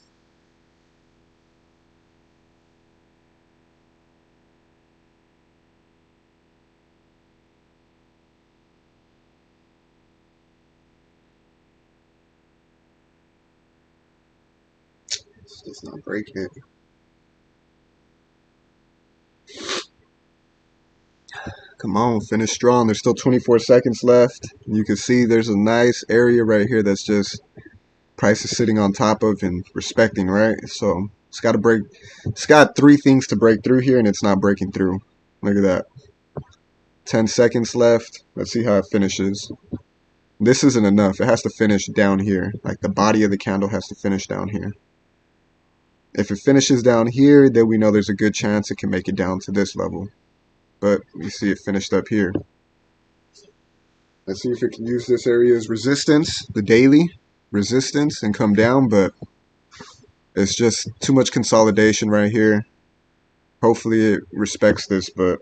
It's just not breaking it. Come on, finish strong. There's still 24 seconds left. You can see there's a nice area right here that's just price is sitting on top of and respecting, right? So it's got to break. It's got 3 things to break through here, and it's not breaking through. Look at that. 10 seconds left. Let's see how it finishes. This isn't enough. It has to finish down here. Like the body of the candle has to finish down here. If it finishes down here, then we know there's a good chance it can make it down to this level. But you see it finished up here. Let's see if it can use this area as resistance, the daily resistance, and come down, but it's just too much consolidation right here. Hopefully it respects this, but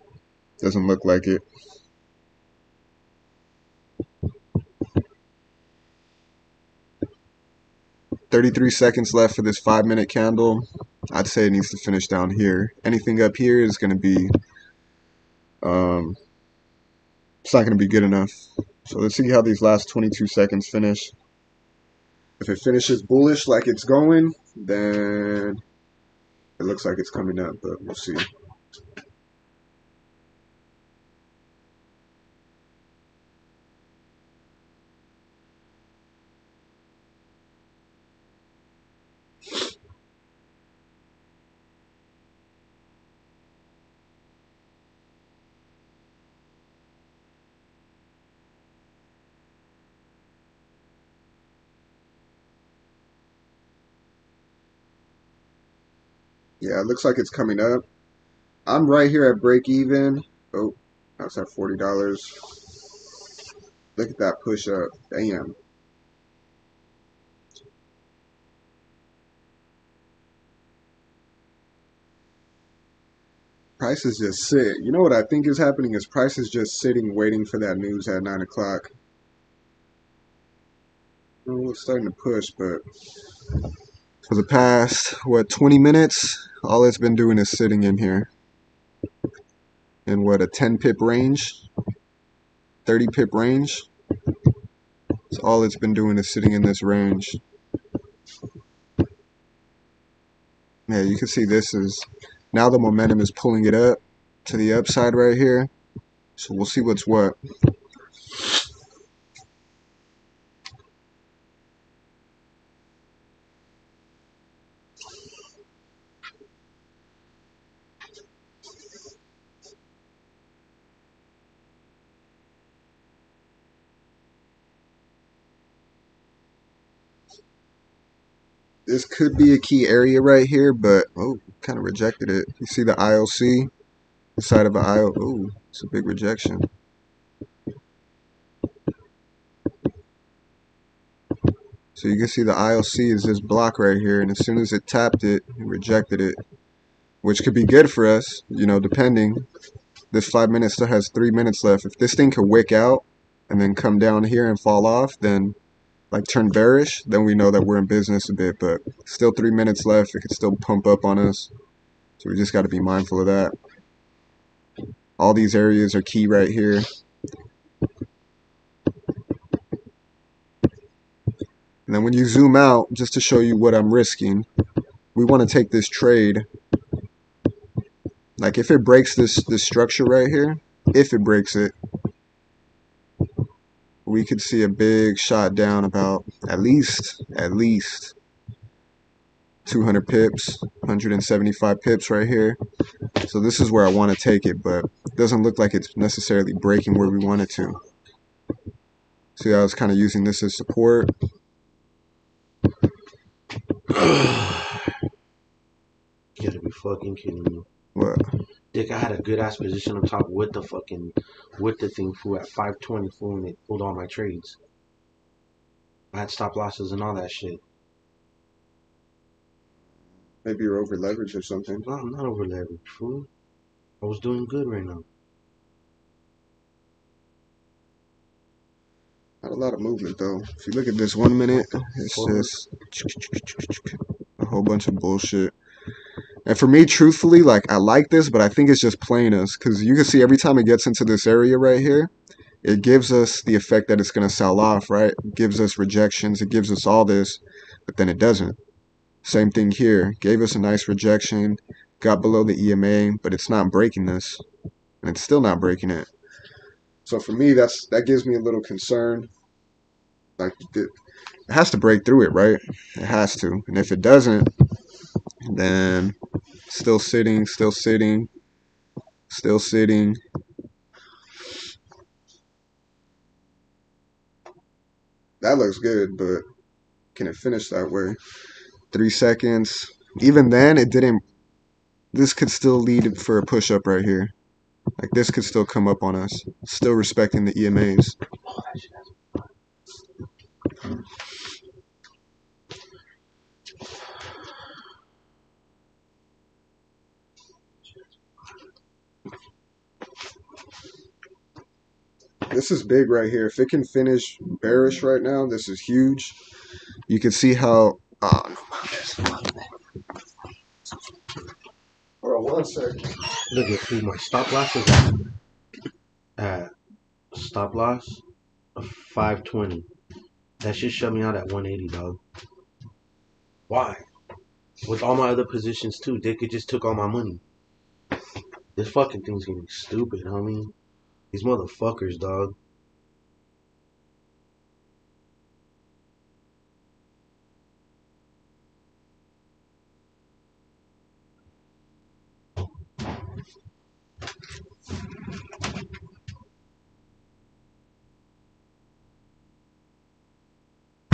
doesn't look like it. $33 seconds left for this 5-minute candle. I'd say it needs to finish down here. Anything up here is going to be, it's not going to be good enough. So let's see how these last 22 seconds finish. If it finishes bullish like it's going, then it looks like it's coming up, but we'll see. Yeah, it looks like it's coming up. I'm right here at break even. Oh, that's at $40. Look at that push up. Damn. Price is just sit. You know what I think is happening is price is just sitting waiting for that news at 9 o'clock. Oh, it's starting to push, but for the past, what, 20 minutes, all it's been doing is sitting in here. In what, a 10 pip range? 30 pip range? So all it's been doing is sitting in this range. Yeah, you can see this is, now the momentum is pulling it up to the upside right here. So we'll see what's what. This could be a key area right here, but oh, kind of rejected it. You see the IOC? Side of an aisle. Ooh, it's a big rejection. So you can see the ILC is this block right here, and as soon as it tapped it, it rejected it, which could be good for us, you know, depending. This 5 minutes still has 3 minutes left. If this thing could wick out and then come down here and fall off, then like turn bearish, then we know that we're in business a bit. But still 3 minutes left. It could still pump up on us. So we just got to be mindful of that. All these areas are key right here. And then when you zoom out, just to show you what I'm risking, we want to take this trade. Like if it breaks this structure right here, if it breaks it, we could see a big shot down about at least 200 pips, 175 pips right here. So this is where I want to take it, but it doesn't look like it's necessarily breaking where we want it to. See, I was kind of using this as support. You gotta be fucking kidding me. What? Dick, I had a good ass position on top with the thing fool at 520 fool, and it pulled all my trades. I had stop losses and all that shit. Maybe you're over leveraged or something. No, I'm not over leveraged, fool. I was doing good right now. Not a lot of movement though. If you look at this 1 minute, it's just a whole bunch of bullshit. And for me, truthfully, like I like this, but I think it's just playing us, because you can see every time it gets into this area right here, it gives us the effect that it's going to sell off, right? It gives us rejections, it gives us all this, but then it doesn't. Same thing here. Gave us a nice rejection, got below the EMA, but it's not breaking this, and it's still not breaking it. So for me, that gives me a little concern. Like it has to break through it, right? It has to, and if it doesn't, then still sitting, still sitting, still sitting. That looks good, but can it finish that way? 3 seconds. Even then, it didn't. This could still lead for a push-up right here. Like this could still come up on us. Still respecting the EMAs. This is big right here. If it can finish bearish right now, this is huge. You can see how. Oh, no. Hold on 1 second. Look at fool, my stop loss is at stop loss of 520. That shit shut me out at 180, dog. Why? With all my other positions too, Dick, it just took all my money. This fucking thing's getting stupid, homie. These motherfuckers, dog.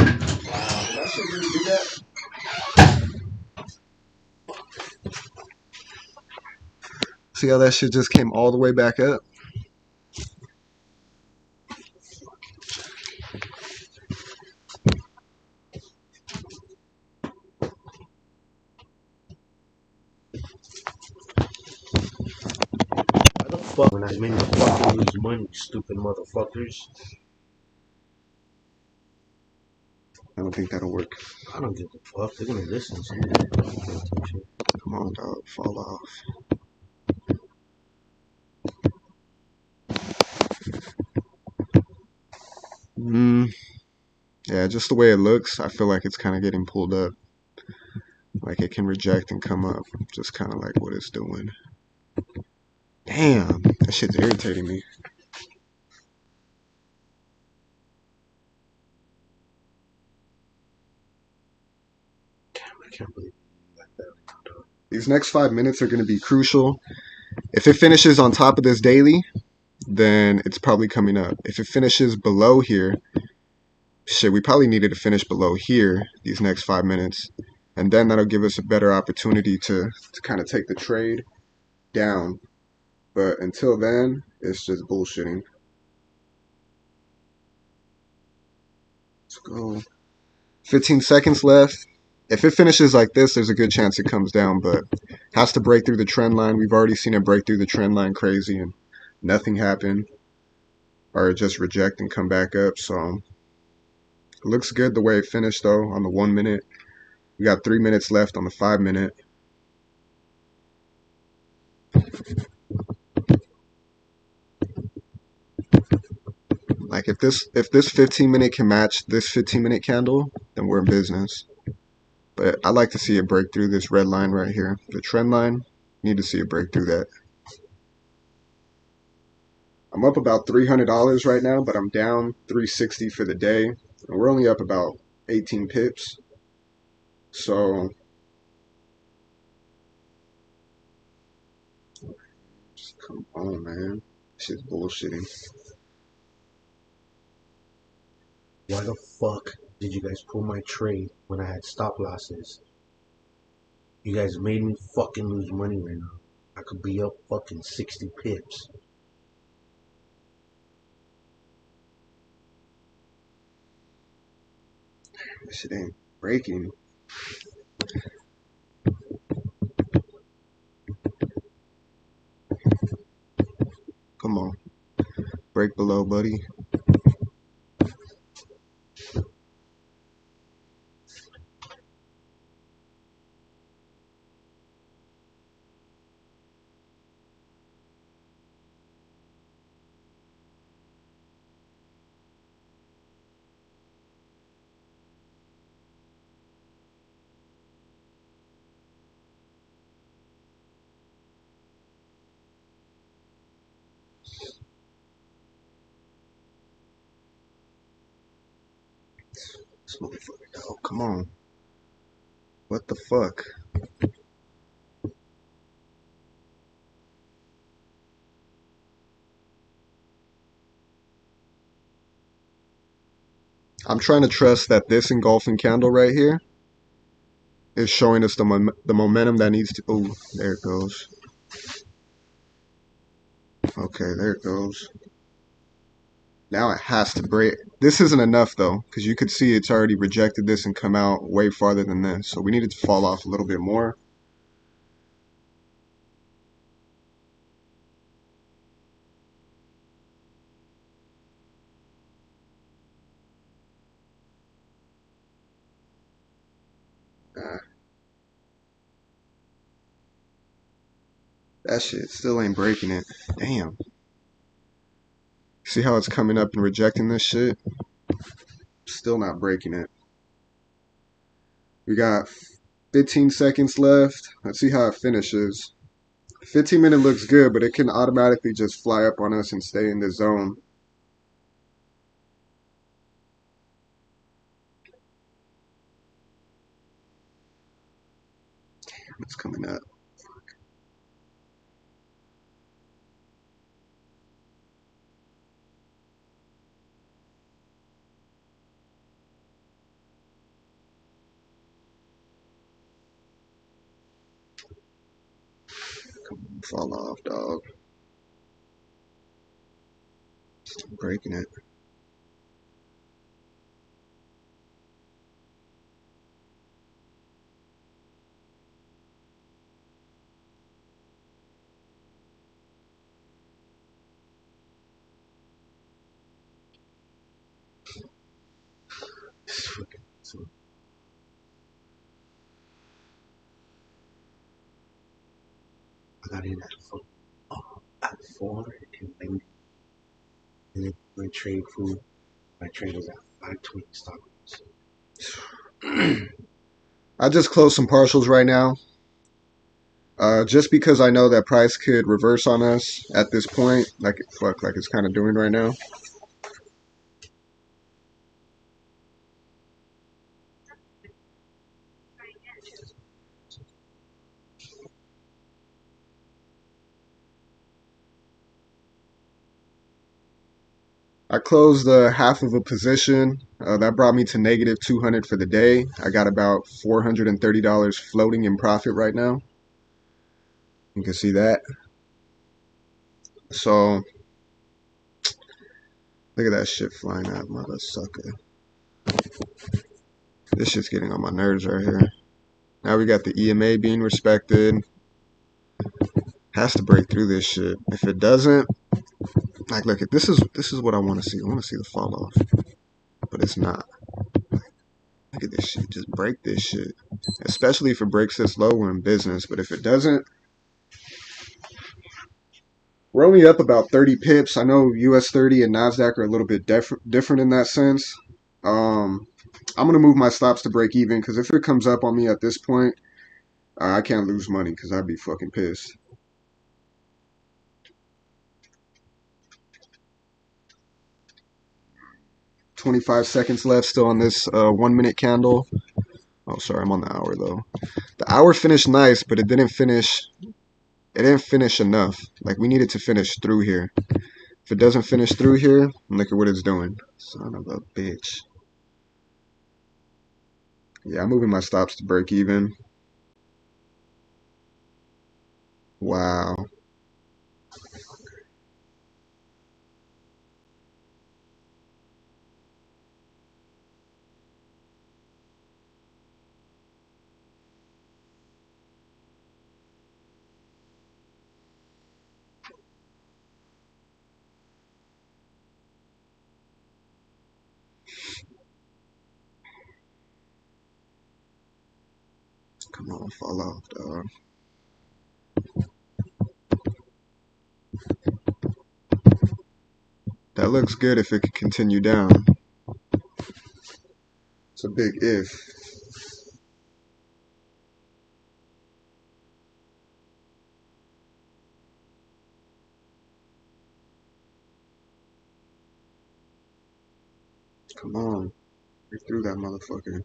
That shit really do that? See how that shit just came all the way back up? Why the fuck when I made me fucking lose money, stupid motherfuckers? I don't think that'll work. I don't give a fuck. They're gonna listen to me. Come on, dog. Fall off. Yeah, just the way it looks, I feel like it's kind of getting pulled up. Like it can reject and come up. Just kind of like what it's doing. Damn, that shit's irritating me. Damn, I can't believe it like that. These next 5 minutes are going to be crucial. If it finishes on top of this daily, then it's probably coming up. If it finishes below here, shit, we probably needed to finish below here these next 5 minutes. And then that'll give us a better opportunity to kind of take the trade down. But until then, it's just bullshitting. Let's go. 15 seconds left. If it finishes like this, there's a good chance it comes down, but has to break through the trend line. We've already seen it break through the trend line crazy and nothing happened, or just reject and come back up. So it looks good the way it finished though on the 1 minute. We got 3 minutes left on the 5 minute. Like if this 15-minute can match this 15-minute candle, then we're in business. But I like to see it break through this red line right here. The trend line, need to see it break through that. I'm up about $300 right now, but I'm down $360 for the day. And we're only up about 18 pips. So just come on, man. This shit's bullshitting. Why the fuck did you guys pull my trade when I had stop losses? You guys made me fucking lose money right now. I could be up fucking 60 pips. This shit ain't breaking. Come on. Break below, buddy. This motherfucker. Oh, come on. What the fuck? I'm trying to trust that this engulfing candle right here is showing us the momentum that needs to. Oh, there it goes. Okay, there it goes. Now it has to break. This isn't enough though, because you could see it's already rejected this and come out way farther than this. So we need it to fall off a little bit more. That shit still ain't breaking it. Damn. See how it's coming up and rejecting this shit? Still not breaking it. We got 15 seconds left. Let's see how it finishes. 15-minute looks good, but it can automatically just fly up on us and stay in the zone. It's coming up. Fall off, dog. I'm breaking it. I got in at 490. And then my trade was at 520 stop loss. I just closed some partials right now. Just because I know that price could reverse on us at this point, like it's kind of doing right now. I closed half of a position. That brought me to negative 200 for the day. I got about $430 floating in profit right now. You can see that. So look at that shit flying out, mother sucker. This shit's getting on my nerves right here. Now we got the EMA being respected. Has to break through this shit. If it doesn't, like, look, this is what I want to see. I want to see the fall off, but it's not. Look at this shit. Just break this shit. Especially if it breaks this low, we're in business. But if it doesn't, we're only up about 30 pips. I know US30 and NASDAQ are a little bit different in that sense. I'm going to move my stops to break even because if it comes up on me at this point, I can't lose money because I'd be fucking pissed. $25 seconds left still on this 1 minute candle. Oh, sorry, I'm on the hour though. The hour finished nice, but it didn't finish. It didn't finish enough. Like, we needed to finish through here. If it doesn't finish through here, look at what it's doing. Son of a bitch. Yeah, I'm moving my stops to break even. Wow. Come on, fall off, dog. That looks good if it could continue down. It's a big if. Come on. Break through that motherfucker.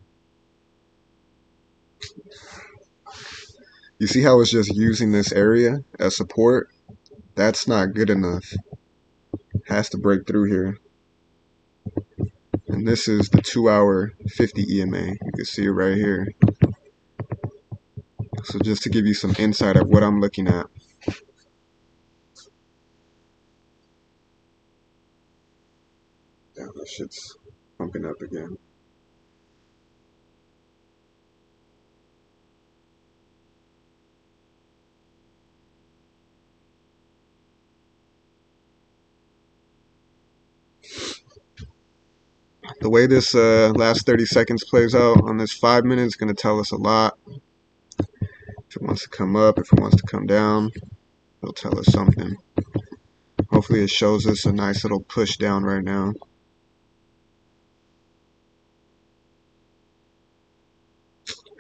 You see how it's just using this area as support? That's not good enough. Has to break through here. And this is the 2-hour 50 EMA. You can see it right here. So just to give you some insight of what I'm looking at. Damn, that shit's pumping up again. The way this last 30 seconds plays out on this 5 minutes is going to tell us a lot. If it wants to come up, if it wants to come down, it'll tell us something. Hopefully it shows us a nice little push down right now.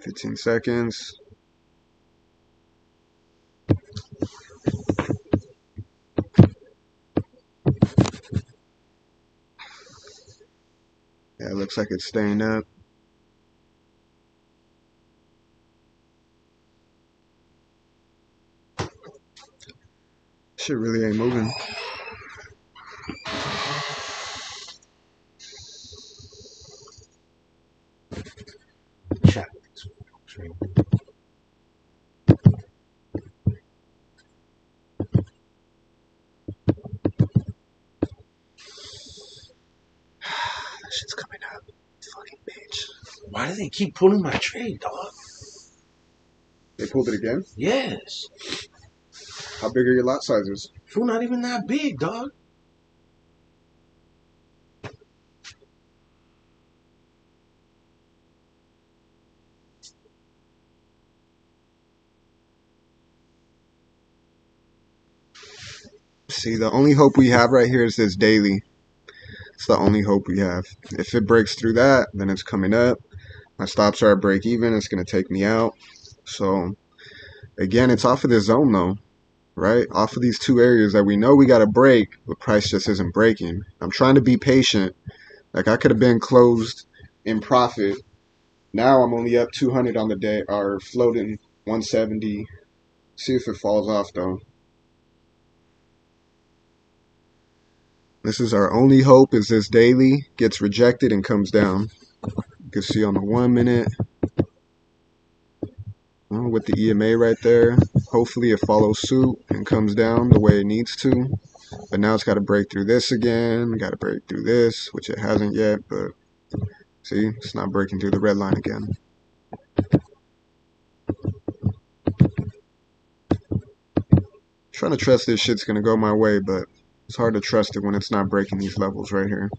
"15 seconds. Yeah, it looks like it's staying up. Shit really ain't moving. Chat. That shit's coming up. Fucking bitch. Why do they keep pulling my trade, dog? They pulled it again? Yes. How big are your lot sizes? Fool, not even that big, dog. See, the only hope we have right here is this daily. It's the only hope we have. If it breaks through that, then it's coming up. My stops are at break even. It's going to take me out. So, again, it's off of this zone, though, right? Off of these two areas that we know we got to break, but price just isn't breaking. I'm trying to be patient. Like, I could have been closed in profit. Now I'm only up 200 on the day, or floating 170. See if it falls off, though. This is our only hope, is this daily gets rejected and comes down. You can see on the 1 minute with the EMA right there. Hopefully it follows suit and comes down the way it needs to. But now it's got to break through this again. Got to break through this, which it hasn't yet. But see, it's not breaking through the red line again. Trying to trust this shit's gonna go my way, but it's hard to trust it when it's not breaking these levels right here.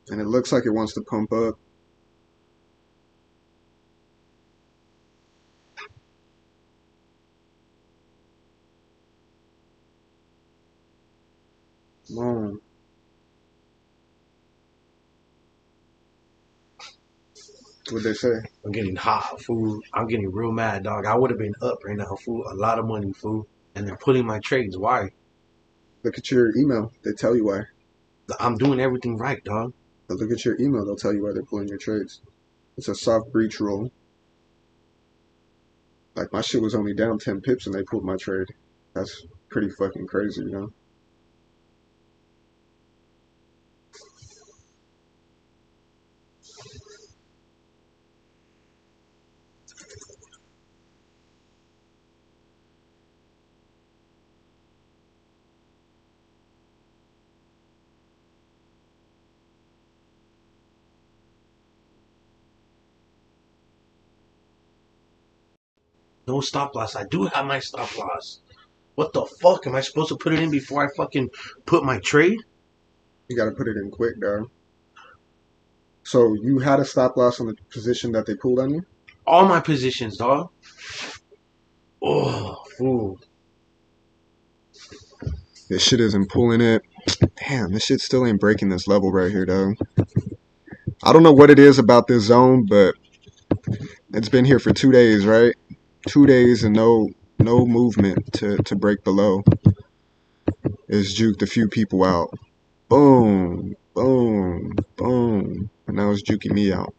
And it looks like it wants to pump up. Come on. What'd they say? I'm getting hot, fool. I'm getting real mad, dog. I would have been up right now, fool. A lot of money, fool. And they're pulling my trades. Why? Look at your email. They tell you why. I'm doing everything right, dog. But look at your email. They'll tell you why they're pulling your trades. It's a soft breach roll. Like, my shit was only down 10 pips and they pulled my trade. That's pretty fucking crazy, you know? No stop loss. I do have my stop loss. What the fuck? Am I supposed to put it in before I fucking put my trade? You gotta put it in quick, dog. So you had a stop loss on the position that they pulled on you? All my positions, dog. Oh, fool. This shit isn't pulling it. Damn, this shit still ain't breaking this level right here, dog. I don't know what it is about this zone, but it's been here for 2 days, right? 2 days and no movement to break below. It's juked a few people out. Boom, boom, boom. And now it's juking me out.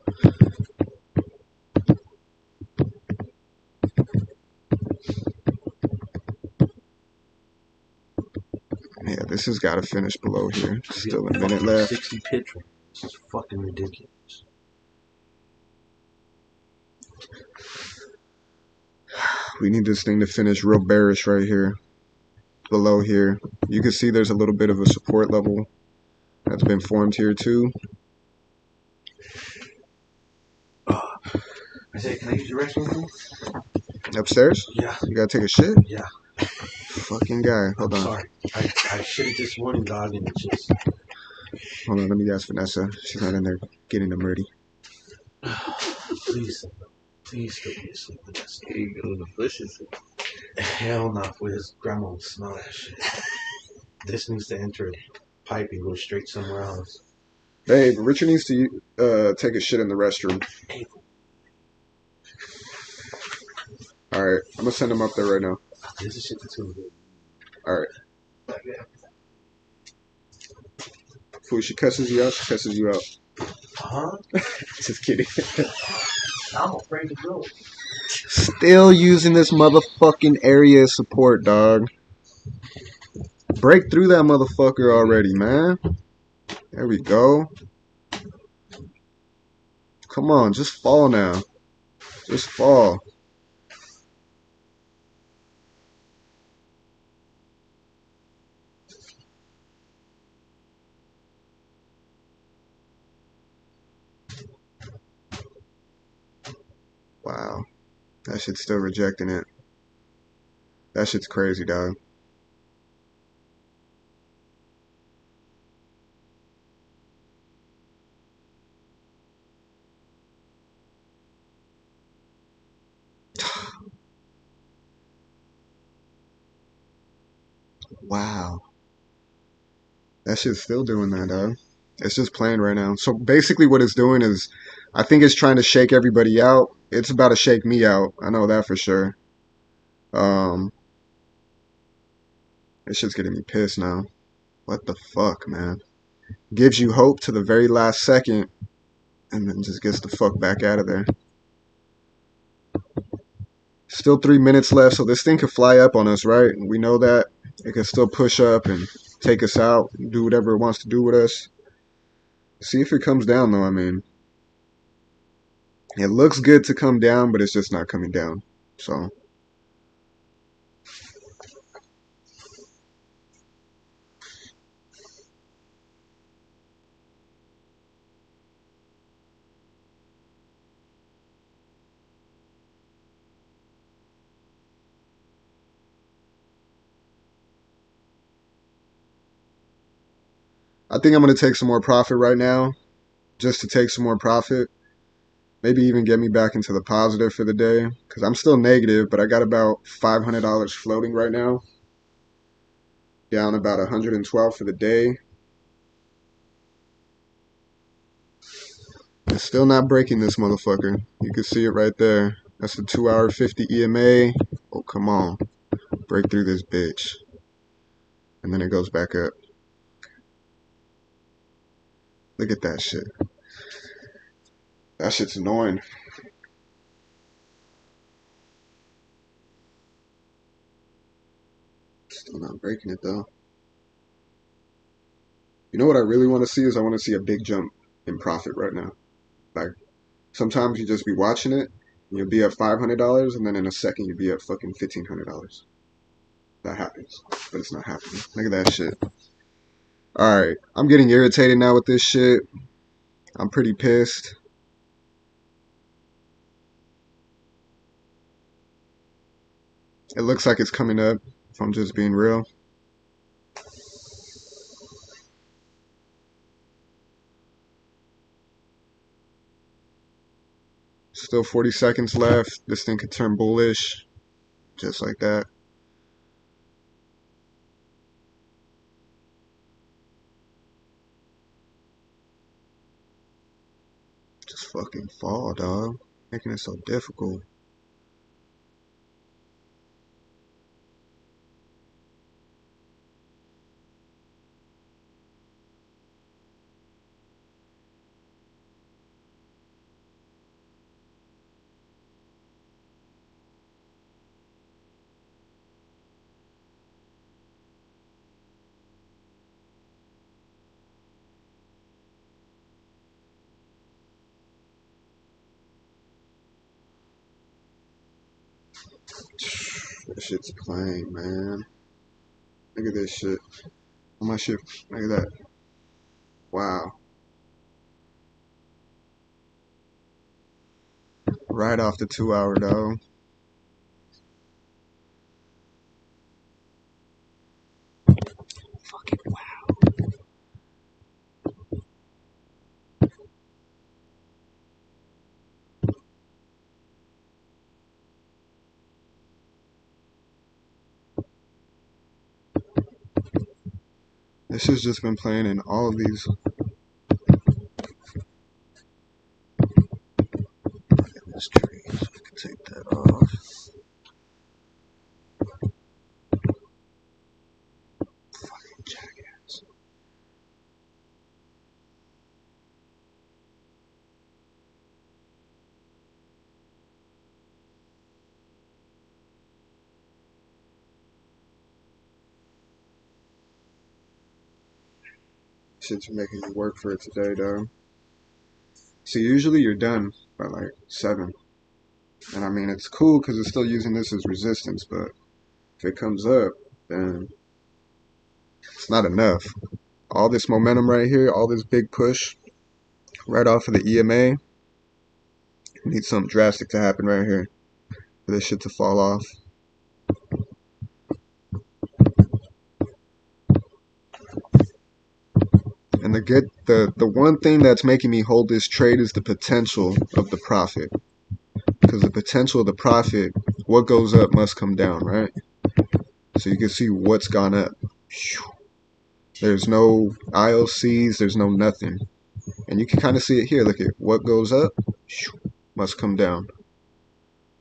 Yeah, this has got to finish below here. Still a minute left. 60 pips. This is fucking ridiculous. We need this thing to finish real bearish right here. Below here. You can see there's a little bit of a support level that's been formed here too. I said, can I use the restroom, please? Upstairs? Yeah. You gotta take a shit? Yeah. Fucking guy. Hold on. Sorry. I shit this morning, dog, and it's just... Hold on, let me ask Vanessa. She's not in there getting the murdy. Please get me to sleep with that stuff. Here you go, the bushes. Hell no, for his grandma will smell that shit. This needs to enter a pipe and go straight somewhere else. Babe, Richard needs to take a shit in the restroom. Alright, I'm gonna send him up there right now. This is shit too. Alright. Fool, she cusses you out, she cusses you out. Huh? Just kidding. I'm afraid to go. Still using this motherfucking area of support, dog. Break through that motherfucker already, man. There we go. Come on, just fall now. Just fall. Wow. That shit's still rejecting it. That shit's crazy, dog. Wow. That shit's still doing that, dog. It's just playing right now. So basically what it's doing is, I think it's trying to shake everybody out. It's about to shake me out. I know that for sure. This shit's getting me pissed now. What the fuck, man? Gives you hope to the very last second, and then just gets the fuck back out of there. Still 3 minutes left, so this thing could fly up on us, right? We know that. It can still push up and take us out, do whatever it wants to do with us. See if it comes down, though. I mean, it looks good to come down, but it's just not coming down. So I think I'm going to take some more profit right now, just to take some more profit. Maybe even get me back into the positive for the day, because I'm still negative, but I got about $500 floating right now. Down about 112 for the day. It's still not breaking this motherfucker. You can see it right there. That's the 2-hour 50 EMA. Oh, come on. Break through this bitch. And then it goes back up. Look at that shit. That shit's annoying. Still not breaking it though. You know what I really want to see is I want to see a big jump in profit right now. Like, sometimes you just be watching it, and you'll be at $500, and then in a second you'll be at fucking $1,500. That happens, but it's not happening. Look at that shit. Alright, I'm getting irritated now with this shit. I'm pretty pissed. It looks like it's coming up, if I'm just being real. Still 40 seconds left. This thing could turn bullish, just like that. Just fucking fall, dog. Making it so difficult. This shit's playing, man. Look at this shit. Oh, my shit. Look at that. Wow. Right off the 2-hour, dog. Fucking wow. This has just been playing in all of these. This tree. I can take that off. Fucking jackass. Shit's making you work for it today, dog. See, usually you're done by like 7. And I mean, it's cool because it's still using this as resistance, but if it comes up, then it's not enough. All this momentum right here, all this big push right off of the EMA, needs something drastic to happen right here for this shit to fall off. And the one thing that's making me hold this trade is the potential of the profit. Because the potential of the profit, what goes up must come down, right? So you can see what's gone up. There's no IOCs, there's no nothing. And you can kind of see it here. Look at what goes up must come down,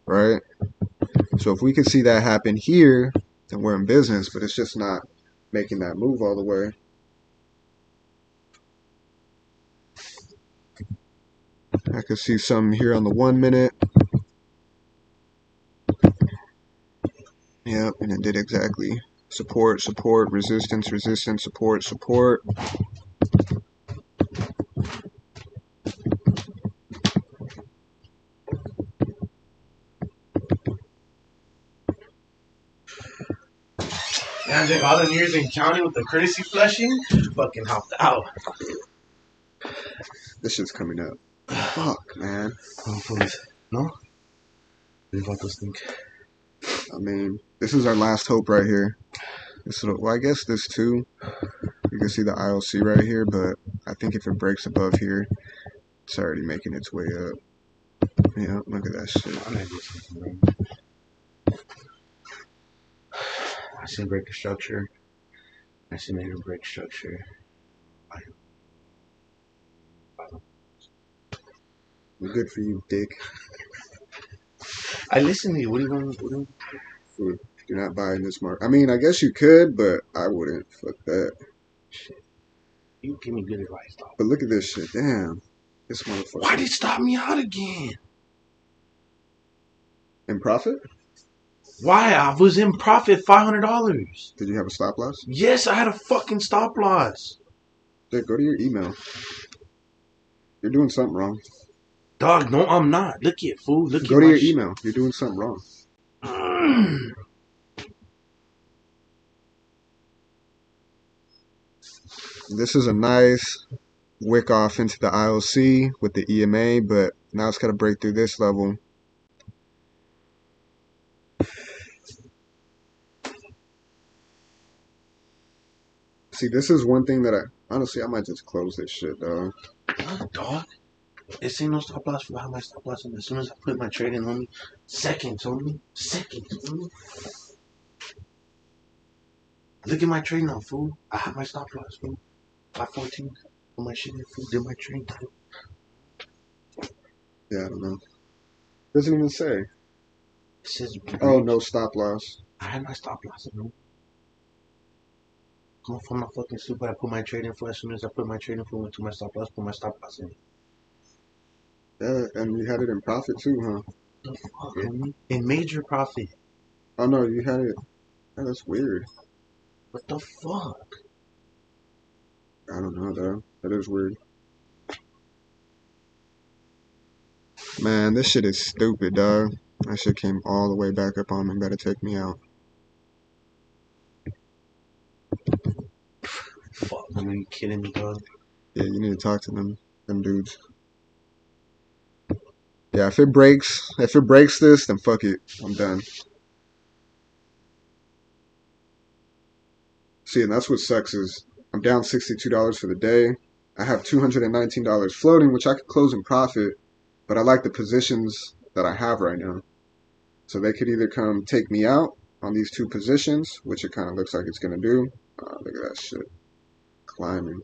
right? So if we could see that happen here, then we're in business, but it's just not making that move all the way. I could see some here on the 1 minute. Yep, and it did exactly. Support, support, resistance, resistance, support, support. After all the years in county with the courtesy flushing, fucking hopped out. This shit's coming up. Fuck, man. Oh, please. No? What those think? I mean, this is our last hope right here. Well, I guess this too. You can see the ILC right here, but I think if it breaks above here, it's already making its way up. Yeah, look at that shit. I'm gonna do something, man. I see break the structure. I see negative break structure. We're good for you, dick. I listen to you. What do you want? Food. Do not buy in this market. I mean, I guess you could, but I wouldn't. Fuck that. Shit. You give me good advice, dog. But look at this shit. Damn. This motherfucker. Why did it stop me out again? In profit? Why? I was in profit $500. Did you have a stop loss? Yes, I had a fucking stop loss. Dick, go to your email. You're doing something wrong. Dog, no, I'm not. Look at fool. Look Go at to my your email. You're doing something wrong. This is a nice wick off into the IOC with the EMA, but now it's got to break through this level. See, this is one thing that honestly, I might just close this shit, dog. What, dog? This ain't no stop loss for how my stop loss. And as soon as I put my trade in, homie, seconds, homie. Look at my trade now, fool. I have my stop loss, fool. 514. Put my shit in, fool. Did my trade, dog. Yeah, I don't know. Doesn't even say. It says, oh, no stop loss. I had my stop loss, bro. Come from my fucking stupid. I put my trade in for as soon as I put my trade in for went to my stop loss, put my stop loss in. Yeah, and you had it in profit too, huh? The fuck, homie? In major profit. Oh no, you had it. Oh, that's weird. What the fuck? I don't know, though. That is weird. Man, this shit is stupid, dog. That shit came all the way back up on me. Better take me out. Fuck, are you kidding me, dog? Yeah, you need to talk to them dudes. Yeah, if it breaks this, then fuck it. I'm done. See, and that's what sucks is I'm down $62 for the day. I have $219 floating, which I could close in profit, but I like the positions that I have right now. So they could either come take me out on these two positions, which it kind of looks like it's going to do. Look at that shit. Climbing.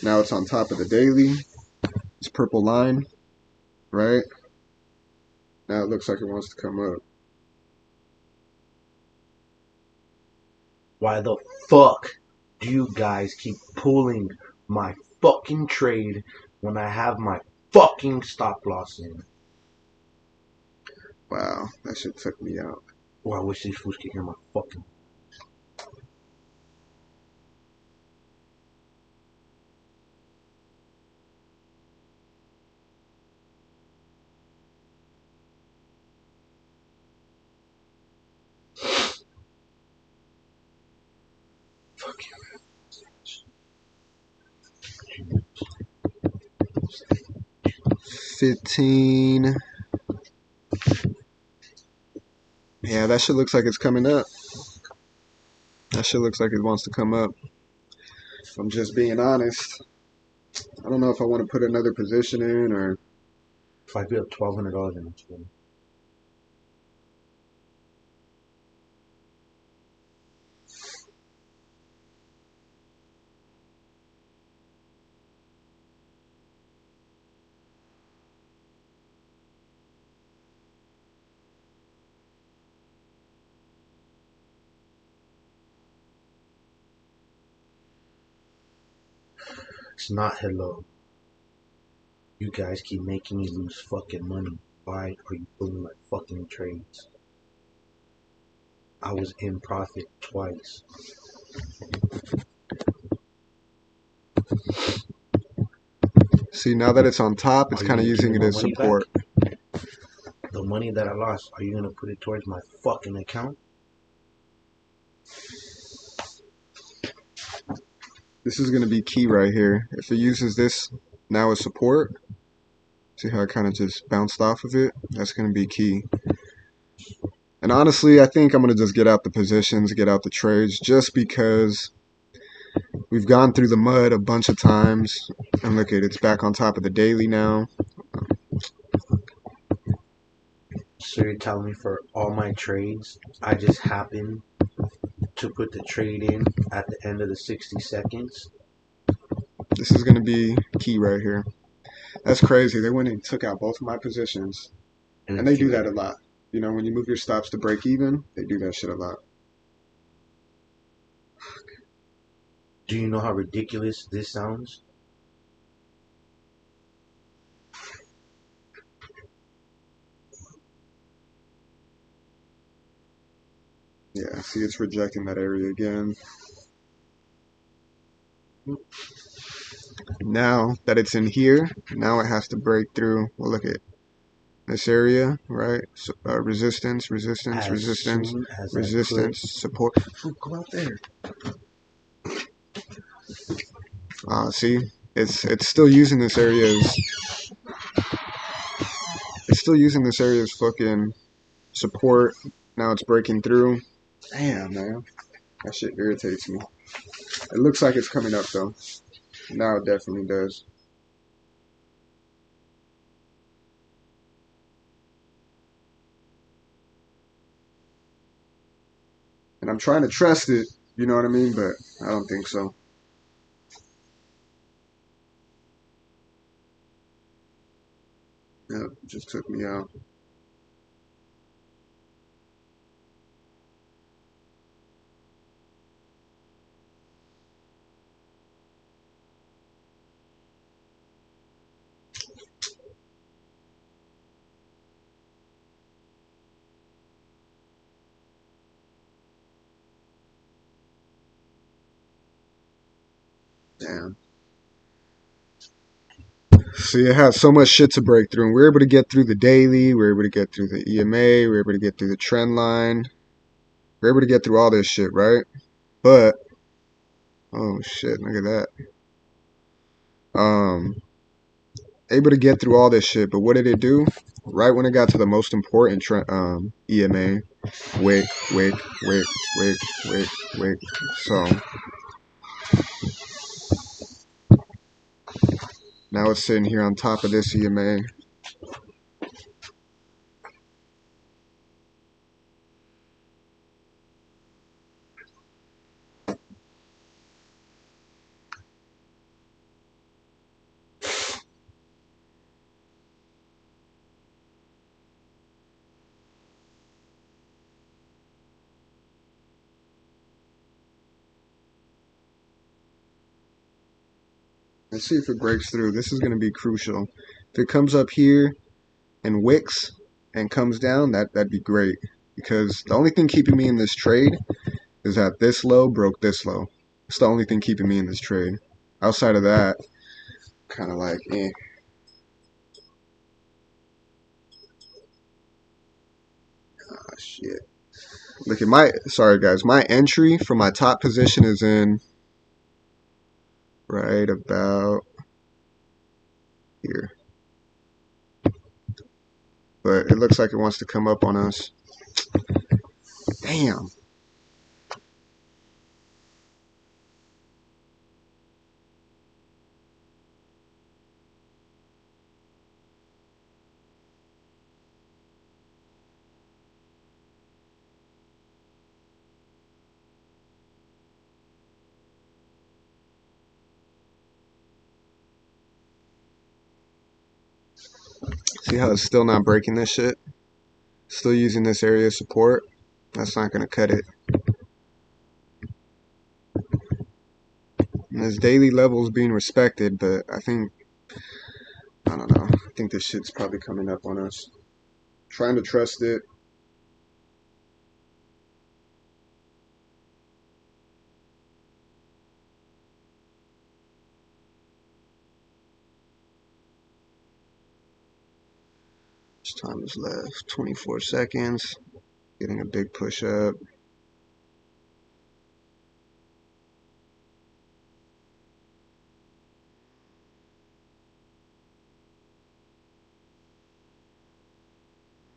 Now it's on top of the daily. This purple line, right? Now it looks like it wants to come up. Why the fuck do you guys keep pulling my fucking trade when I have my fucking stop loss in? Wow, that shit took me out. Oh, I wish these fools could hear my fucking... Fuck you. 15. Yeah, that shit looks like it's coming up. That shit looks like it wants to come up. If I'm just being honest. I don't know if I want to put another position in or... If I put up $1,200 in it, it's not hello. You guys keep making me lose fucking money. Why are you pulling my fucking trades? I was in profit twice. See, now that it's on top, it's kind of using it as support. The money that I lost, are you going to put it towards my fucking account? This is going to be key right here. If it uses this now as support, see how it kind of just bounced off of it? That's going to be key. And honestly, I think I'm going to just get out the positions, get out the trades, just because we've gone through the mud a bunch of times. And look at it, it's back on top of the daily now. So you're telling me for all my trades, I just happen to put the trade in at the end of the 60 seconds? This is going to be key right here. That's crazy. They went and took out both of my positions. And they do that a lot. You know, when you move your stops to break even, they do that shit a lot. Do you know how ridiculous this sounds? Yeah, see, it's rejecting that area again. Now that it's in here, now it has to break through. Well, look at this area, right? So, resistance, resistance, As resistance, soon as resistance, support. Go out there. See, it's still using this area as fucking support. Now it's breaking through. Damn, man, that shit irritates me. It looks like it's coming up though. Now it definitely does. And I'm trying to trust it, you know what I mean? But I don't think so. Yep, just took me out. Damn. See, it has so much shit to break through. And we're able to get through the daily. We're able to get through the EMA. We're able to get through the trend line. We're able to get through all this shit, right? But, oh shit, look at that. Able to get through all this shit, but what did it do? Right when it got to the most important EMA, wick, wick, wick, wick, wick, wick. So now it's sitting here on top of this EMA. Let's see if it breaks through. This is going to be crucial. If it comes up here and wicks and comes down, that'd be great. Because the only thing keeping me in this trade is that this low broke this low. It's the only thing keeping me in this trade. Outside of that, kind of like, eh. Ah, shit. Look at my, sorry guys, my entry for my top position is in right about here. But it looks like it wants to come up on us. Damn. See how it's still not breaking this shit? Still using this area of support. That's not going to cut it. And this daily level is being respected, but I don't know. I think this shit's probably coming up on us. Trying to trust it. Time is left 24 seconds. Getting a big push up.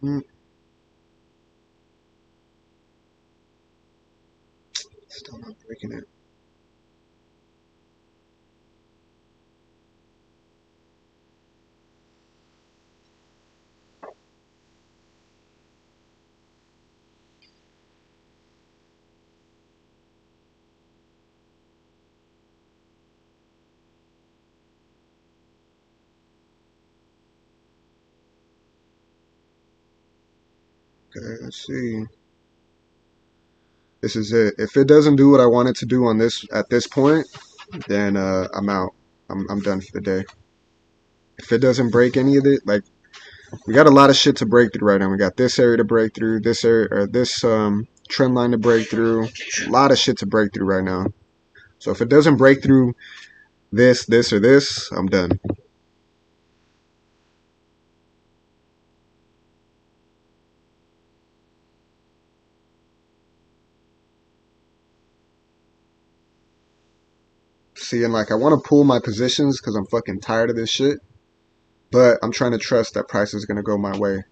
Mm, still not breaking it. Okay, let's see. This is it. If it doesn't do what I want it to do on this at this point, then I'm out. I'm done for the day. If it doesn't break any of it, like we got a lot of shit to break through right now. We got this area to break through, this area or this trend line to break through. A lot of shit to break through right now. So if it doesn't break through this, or this, I'm done. See, and like I want to pull my positions because I'm fucking tired of this shit. But I'm trying to trust that price is gonna go my way.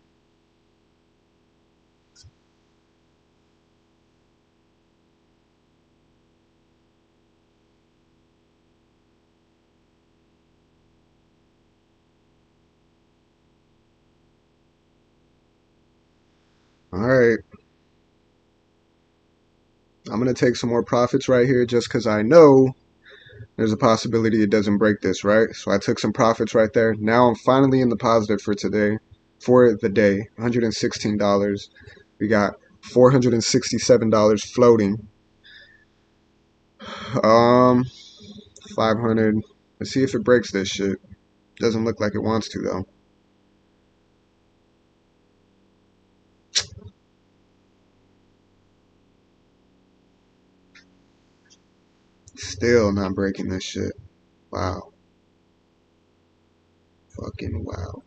All right, I'm gonna take some more profits right here just because I know there's a possibility it doesn't break this, right? So I took some profits right there. Now I'm finally in the positive for today, for the day. $116. We got $467 floating. 500. Let's see if it breaks this shit. Doesn't look like it wants to though. Still not breaking this shit. Wow. Fucking wow.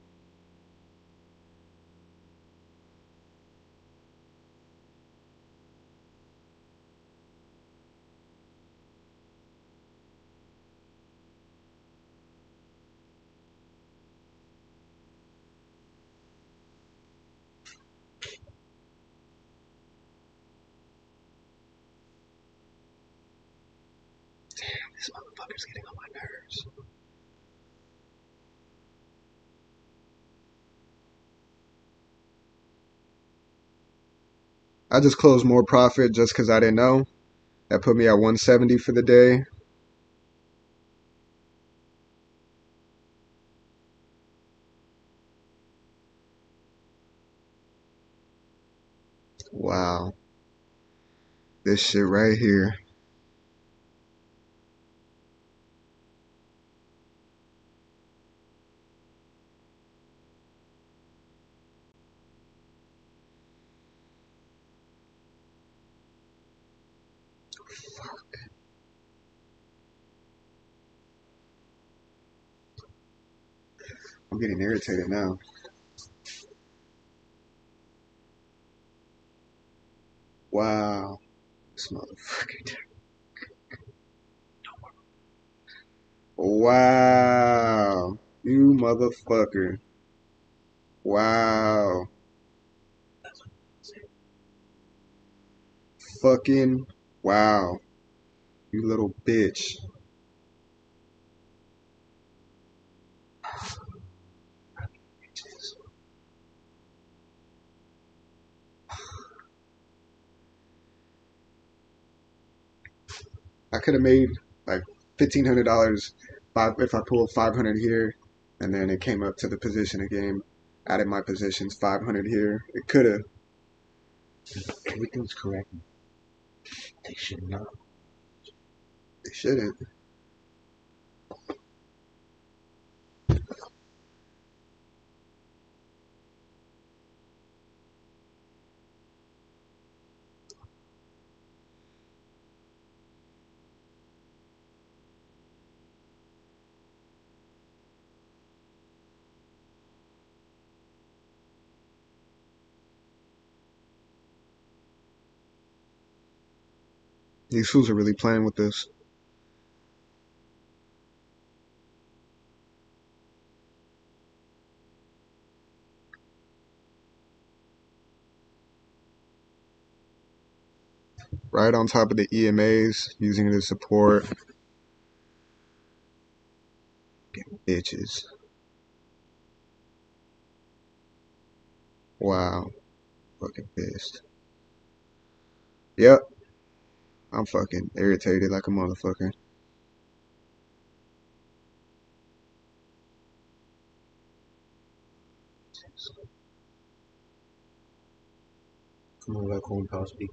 This motherfucker's getting on my nerves. I just closed more profit just because I didn't know. That put me at 170 for the day. Wow. This shit right here. I'm getting irritated now. Wow. This motherfucker. Wow. You motherfucker. Wow. Fucking wow. You little bitch. I could have made like $1,500 if I pulled 500 here and then it came up to the position again. Added my positions 500 here. It could have. Everything's correct. They should not. They shouldn't. These fools are really playing with this. right on top of the EMAs, using it as support. Bitches. Wow. Fucking pissed. Yep. I'm fucking irritated like a motherfucker. Come on back home, pal. Speak.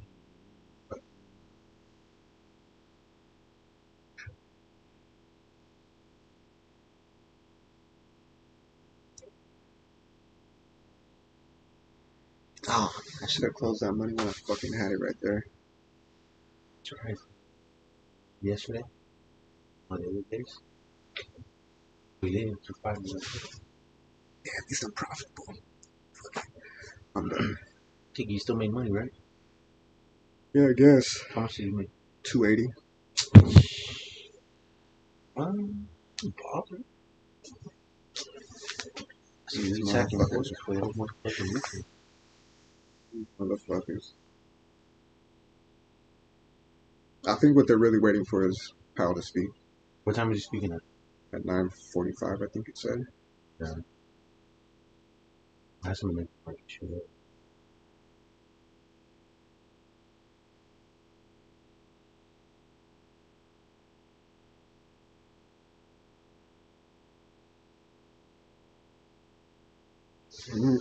Oh, I should have closed that money when I fucking had it right there. Right. Yesterday, on the other days, we didn't for 5 minutes. Yeah, at least I'm profitable. I'm done. Think you still made money, right? Yeah, I guess. How much did you make? 280. Bother. See, These we sacrificed motherfuckers. for your motherfucking weekend. Motherfuckers. I think what they're really waiting for is Powell to speak What time are you speaking at 9:45. I think it said. Yeah. That's gonna make the market shoot up. Mhm.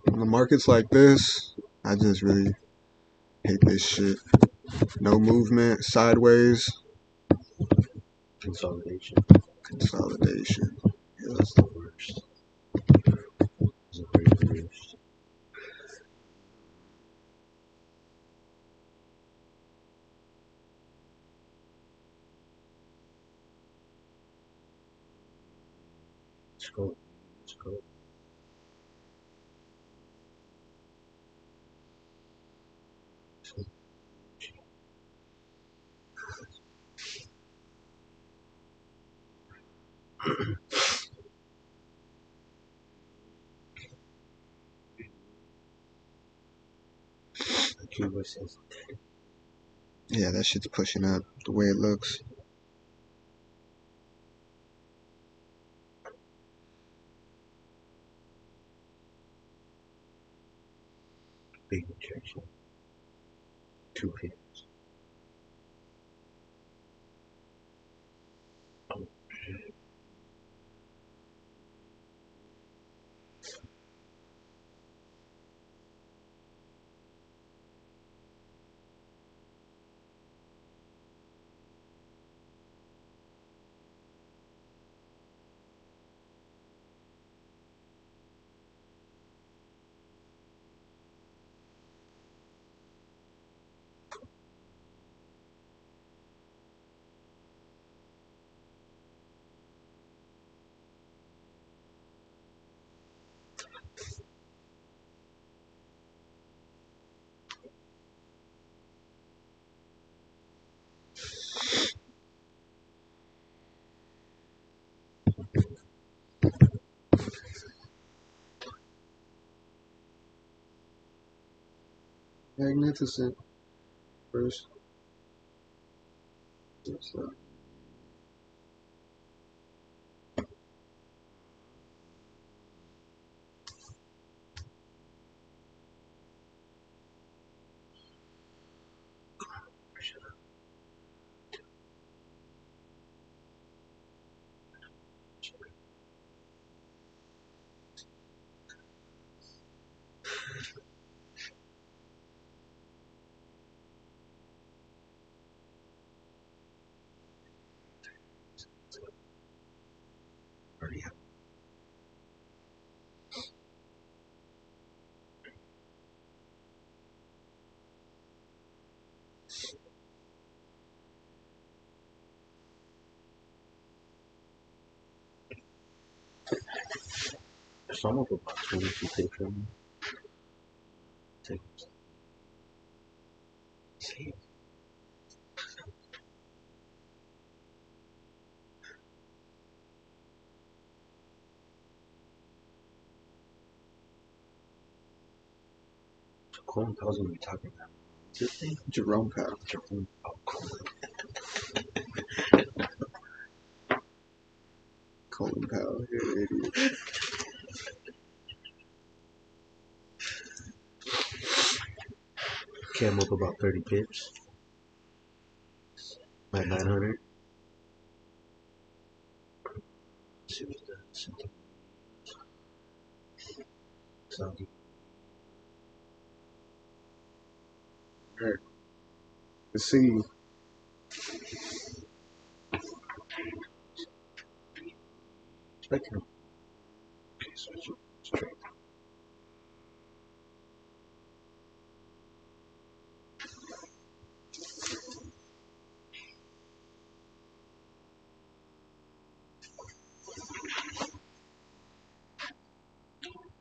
When the market's like this, I just really hate this shit. No movement, sideways, Consolidation consolidation. Yeah. is the worst. It's the very worst. Let's go. Let's go. Cuba says Yeah, that shit's pushing up the way it looks. big rejection. 2 pips. Oh, Magnificent. First. Some of about 22 take from me. Take. See. Colin Powell's gonna be talking about this thing. Jerome Powell. Jerome Powell. Colin Powell, you're an idiot. Came up about 30 pips. At 900. Let's see what's that. Something. Something. Alright. Let's see. Spectrum. Okay, switch it straight.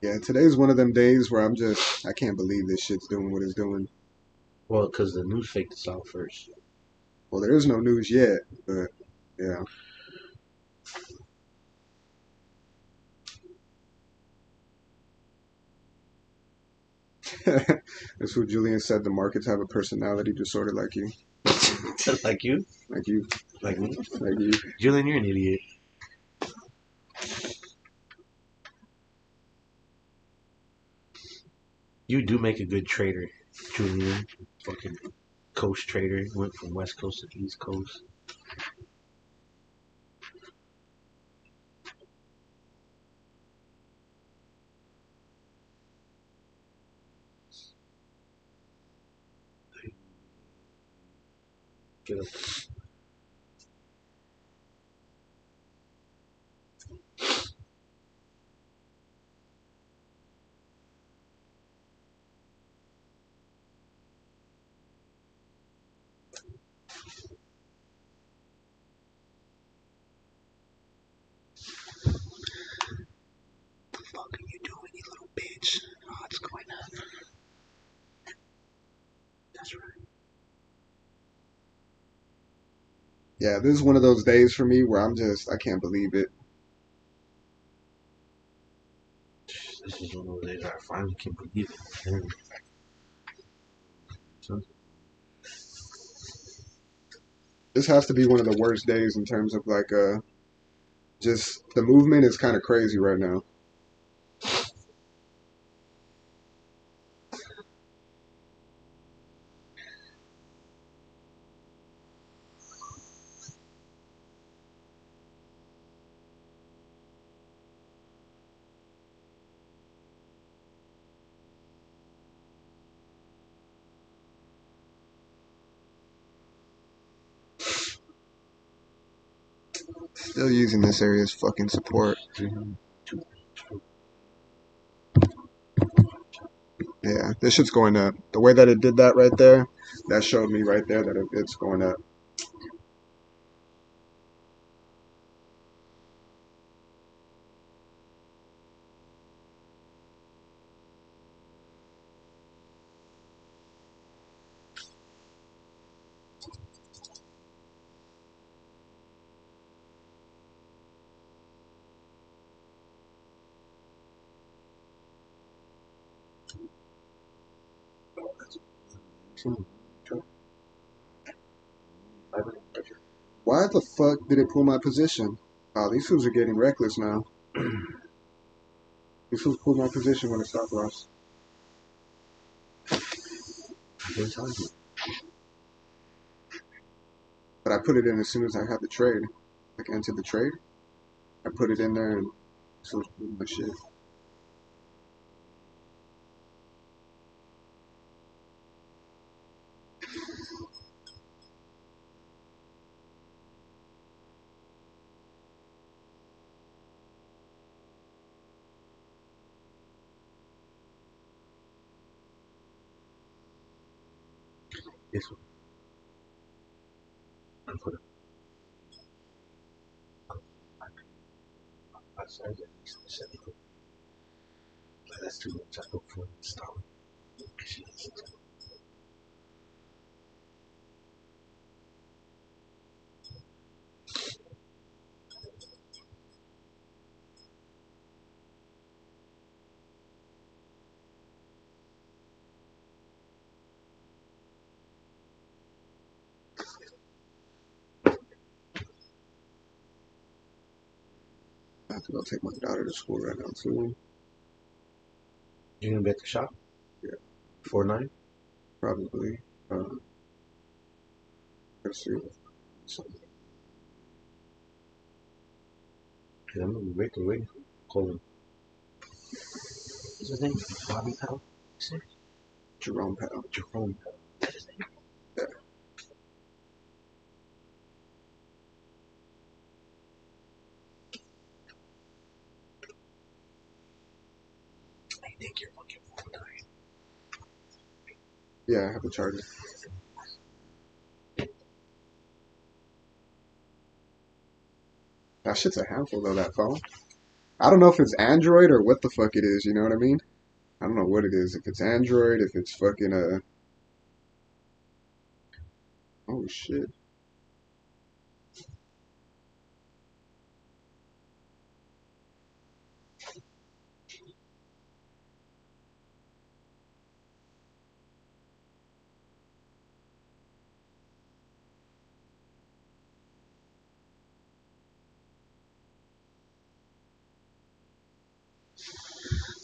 Yeah, today's one of them days where I can't believe this shit's doing what it's doing. Well, because the news faked us out first. Well, there is no news yet, but yeah. That's what Julian said. The markets have a personality disorder like you. Like you? Like you. Like me? Like you. Julian, you're an idiot. You do make a good trader, Julian. Fucking coast trader. Went from West Coast to East Coast. Get up. What are you doing, you little bitch? Oh, it's going up. That's right. Yeah, this is one of those days for me where I can't believe it. This is one of those days where I finally can believe it. So, This has to be one of the worst days in terms of like just the movement is kind of crazy right now. Still using this area as fucking support. Yeah, this shit's going up. The way that it did that right there, that showed me right there that it's going up. Why the fuck did it pull my position? Oh, these fools are getting reckless now. These fools pulled my position when I stop loss. But I put it in as soon as I had the trade. Like, entered the trade. I put it in there and so it's pulled my shit. This one. And put it outside at least specifically. But that's too much. I look for it. Stop. I have to go take my daughter to school right now too. You're gonna be at the shop? Yeah. 4-9? Probably. Let's see. So, I'm gonna be waiting for Colin. What's his name? Bobby Powell? Jerome Powell. Jerome Powell. That's his name. Yeah. I think you're fucking 4-9. Yeah, I have a charger. That shit's a handful though, that phone. I don't know if it's Android or what the fuck it is, you know what I mean? I don't know what it is. If it's Android, if it's fucking oh shit.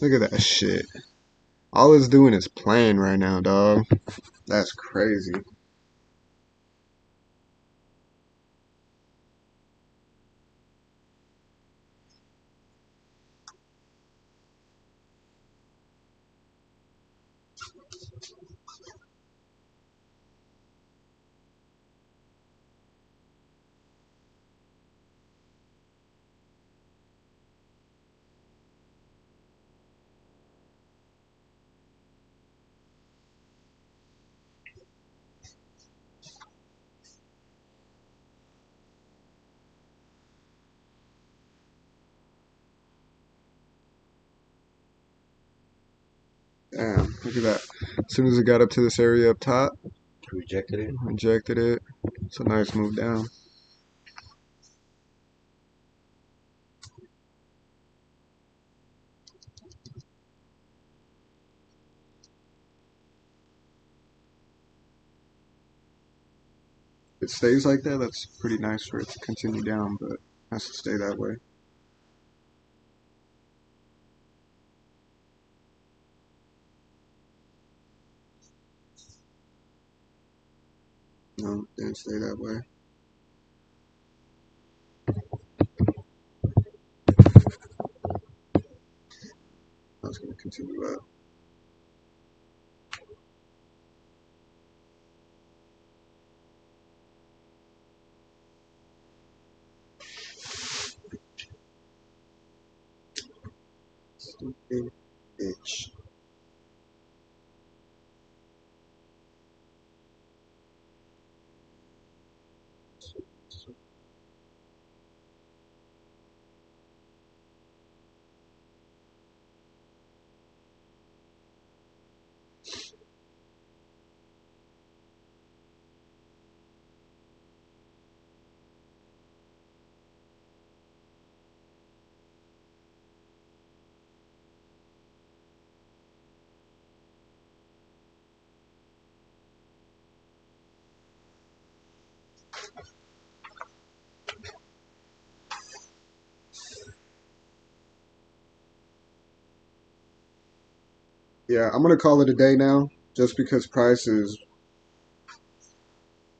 Look at that shit. All it's doing is playing right now, dog. That's crazy. Damn, look at that. As soon as it got up to this area up top, Rejected it. rejected it. It's a nice move down. If it stays like that, that's pretty nice for it to continue down, but it has to stay that way. No, didn't stay that way. I was going to continue up. Stupid bitch. Yeah, I'm gonna call it a day now, just because price is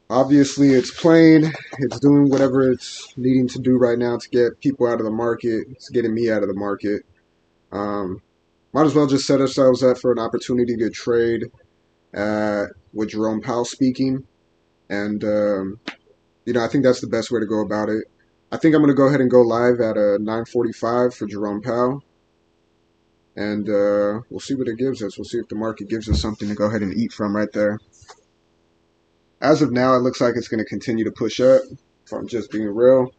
obviously it's playing, it's doing whatever it's needing to do right now to get people out of the market. It's getting me out of the market. Um, Might as well just set ourselves up for an opportunity to trade with Jerome Powell speaking, and I think that's the best way to go about it. I think I'm gonna go ahead and go live at 9:45 for Jerome Powell, and we'll see what it gives us. We'll see if the market gives us something to go ahead and eat from right there. As of now, it looks like it's going to continue to push up. If I'm just being real,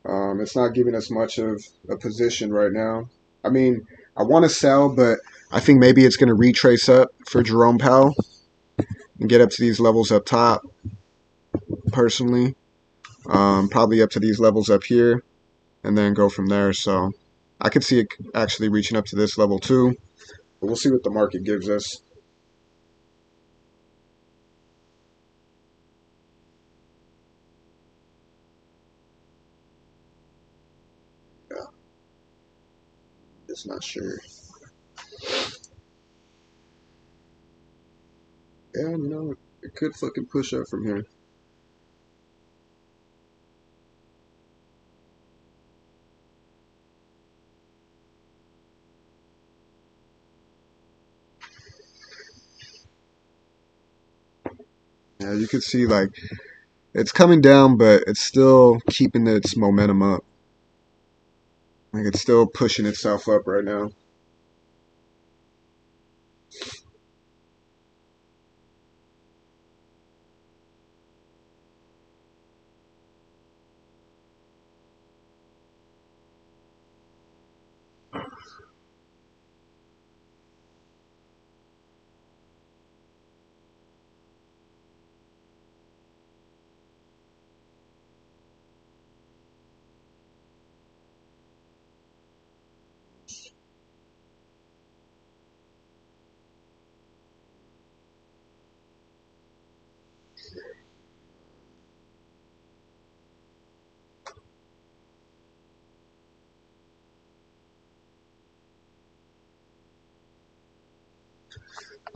it's not giving us much of a position right now. I mean, I want to sell, but I think maybe it's going to retrace up for Jerome Powell and get up to these levels up top. Personally, probably up to these levels up here, and then go from there. So I could see it actually reaching up to this level too, but we'll see what the market gives us. Yeah, just not sure. Yeah, it could fucking push up from here. Yeah, you could see like it's coming down, but it's still keeping its momentum up. Like it's still pushing itself up right now.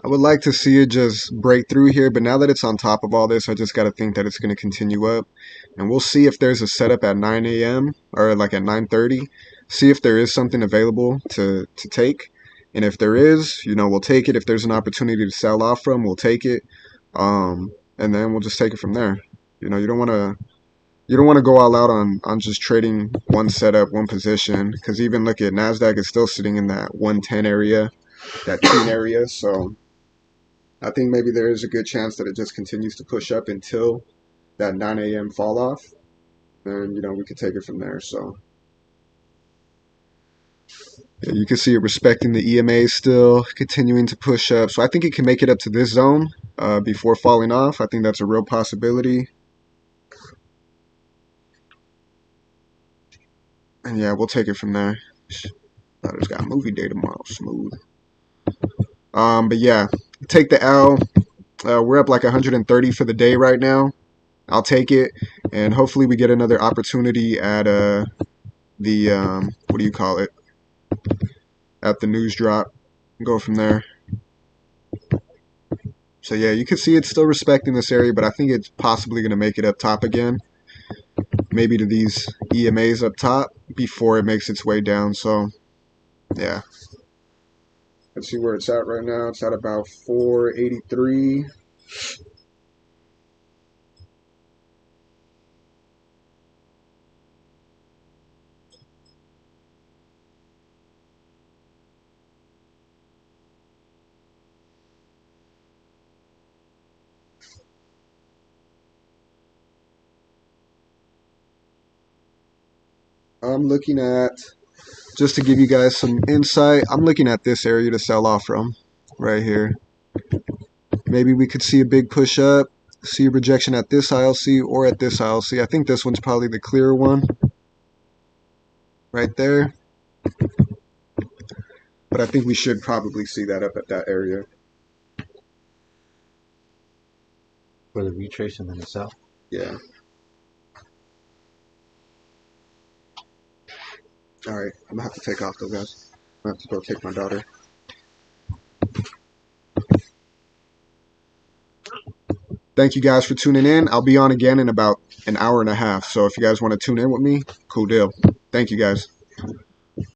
I would like to see it just break through here, but now that it's on top of all this, I just got to think that it's going to continue up. And we'll see if there's a setup at 9 a.m. or like at 9:30. See if there is something available to take. And if there is, we'll take it. If there's an opportunity to sell off from, we'll take it. And then we'll just take it from there. You don't want to go all out on just trading one setup, one position, because even look at Nasdaq is still sitting in that 110 area, that teen area. So I think maybe there is a good chance that it just continues to push up until that 9 a.m. fall off, and we could take it from there. So yeah, you can see it respecting the EMA still continuing to push up. So I think it can make it up to this zone before falling off. I think that's a real possibility. And yeah, we'll take it from there. Daughter's got a movie day tomorrow. Smooth. But yeah, take the L. We're up like 130 for the day right now. I'll take it, and hopefully we get another opportunity at the what do you call it? At the news drop. Go from there. So yeah, you can see it's still respecting this area, but I think it's possibly going to make it up top again. Maybe to these EMAs up top before it makes its way down. So yeah. Let's see where it's at right now. It's at about 483. I'm looking at, just to give you guys some insight, I'm looking at this area to sell off from right here. Maybe we could see a big push up, see a rejection at this ILC or at this ILC. I think this one's probably the clearer one right there. But I think we should probably see that up at that area. For the retrace and then the sell. Yeah. All right. I'm going to have to take off though, guys. I have to go take my daughter. thank you guys for tuning in. I'll be on again in about an hour and a half. So if you guys want to tune in with me, cool deal. Thank you guys.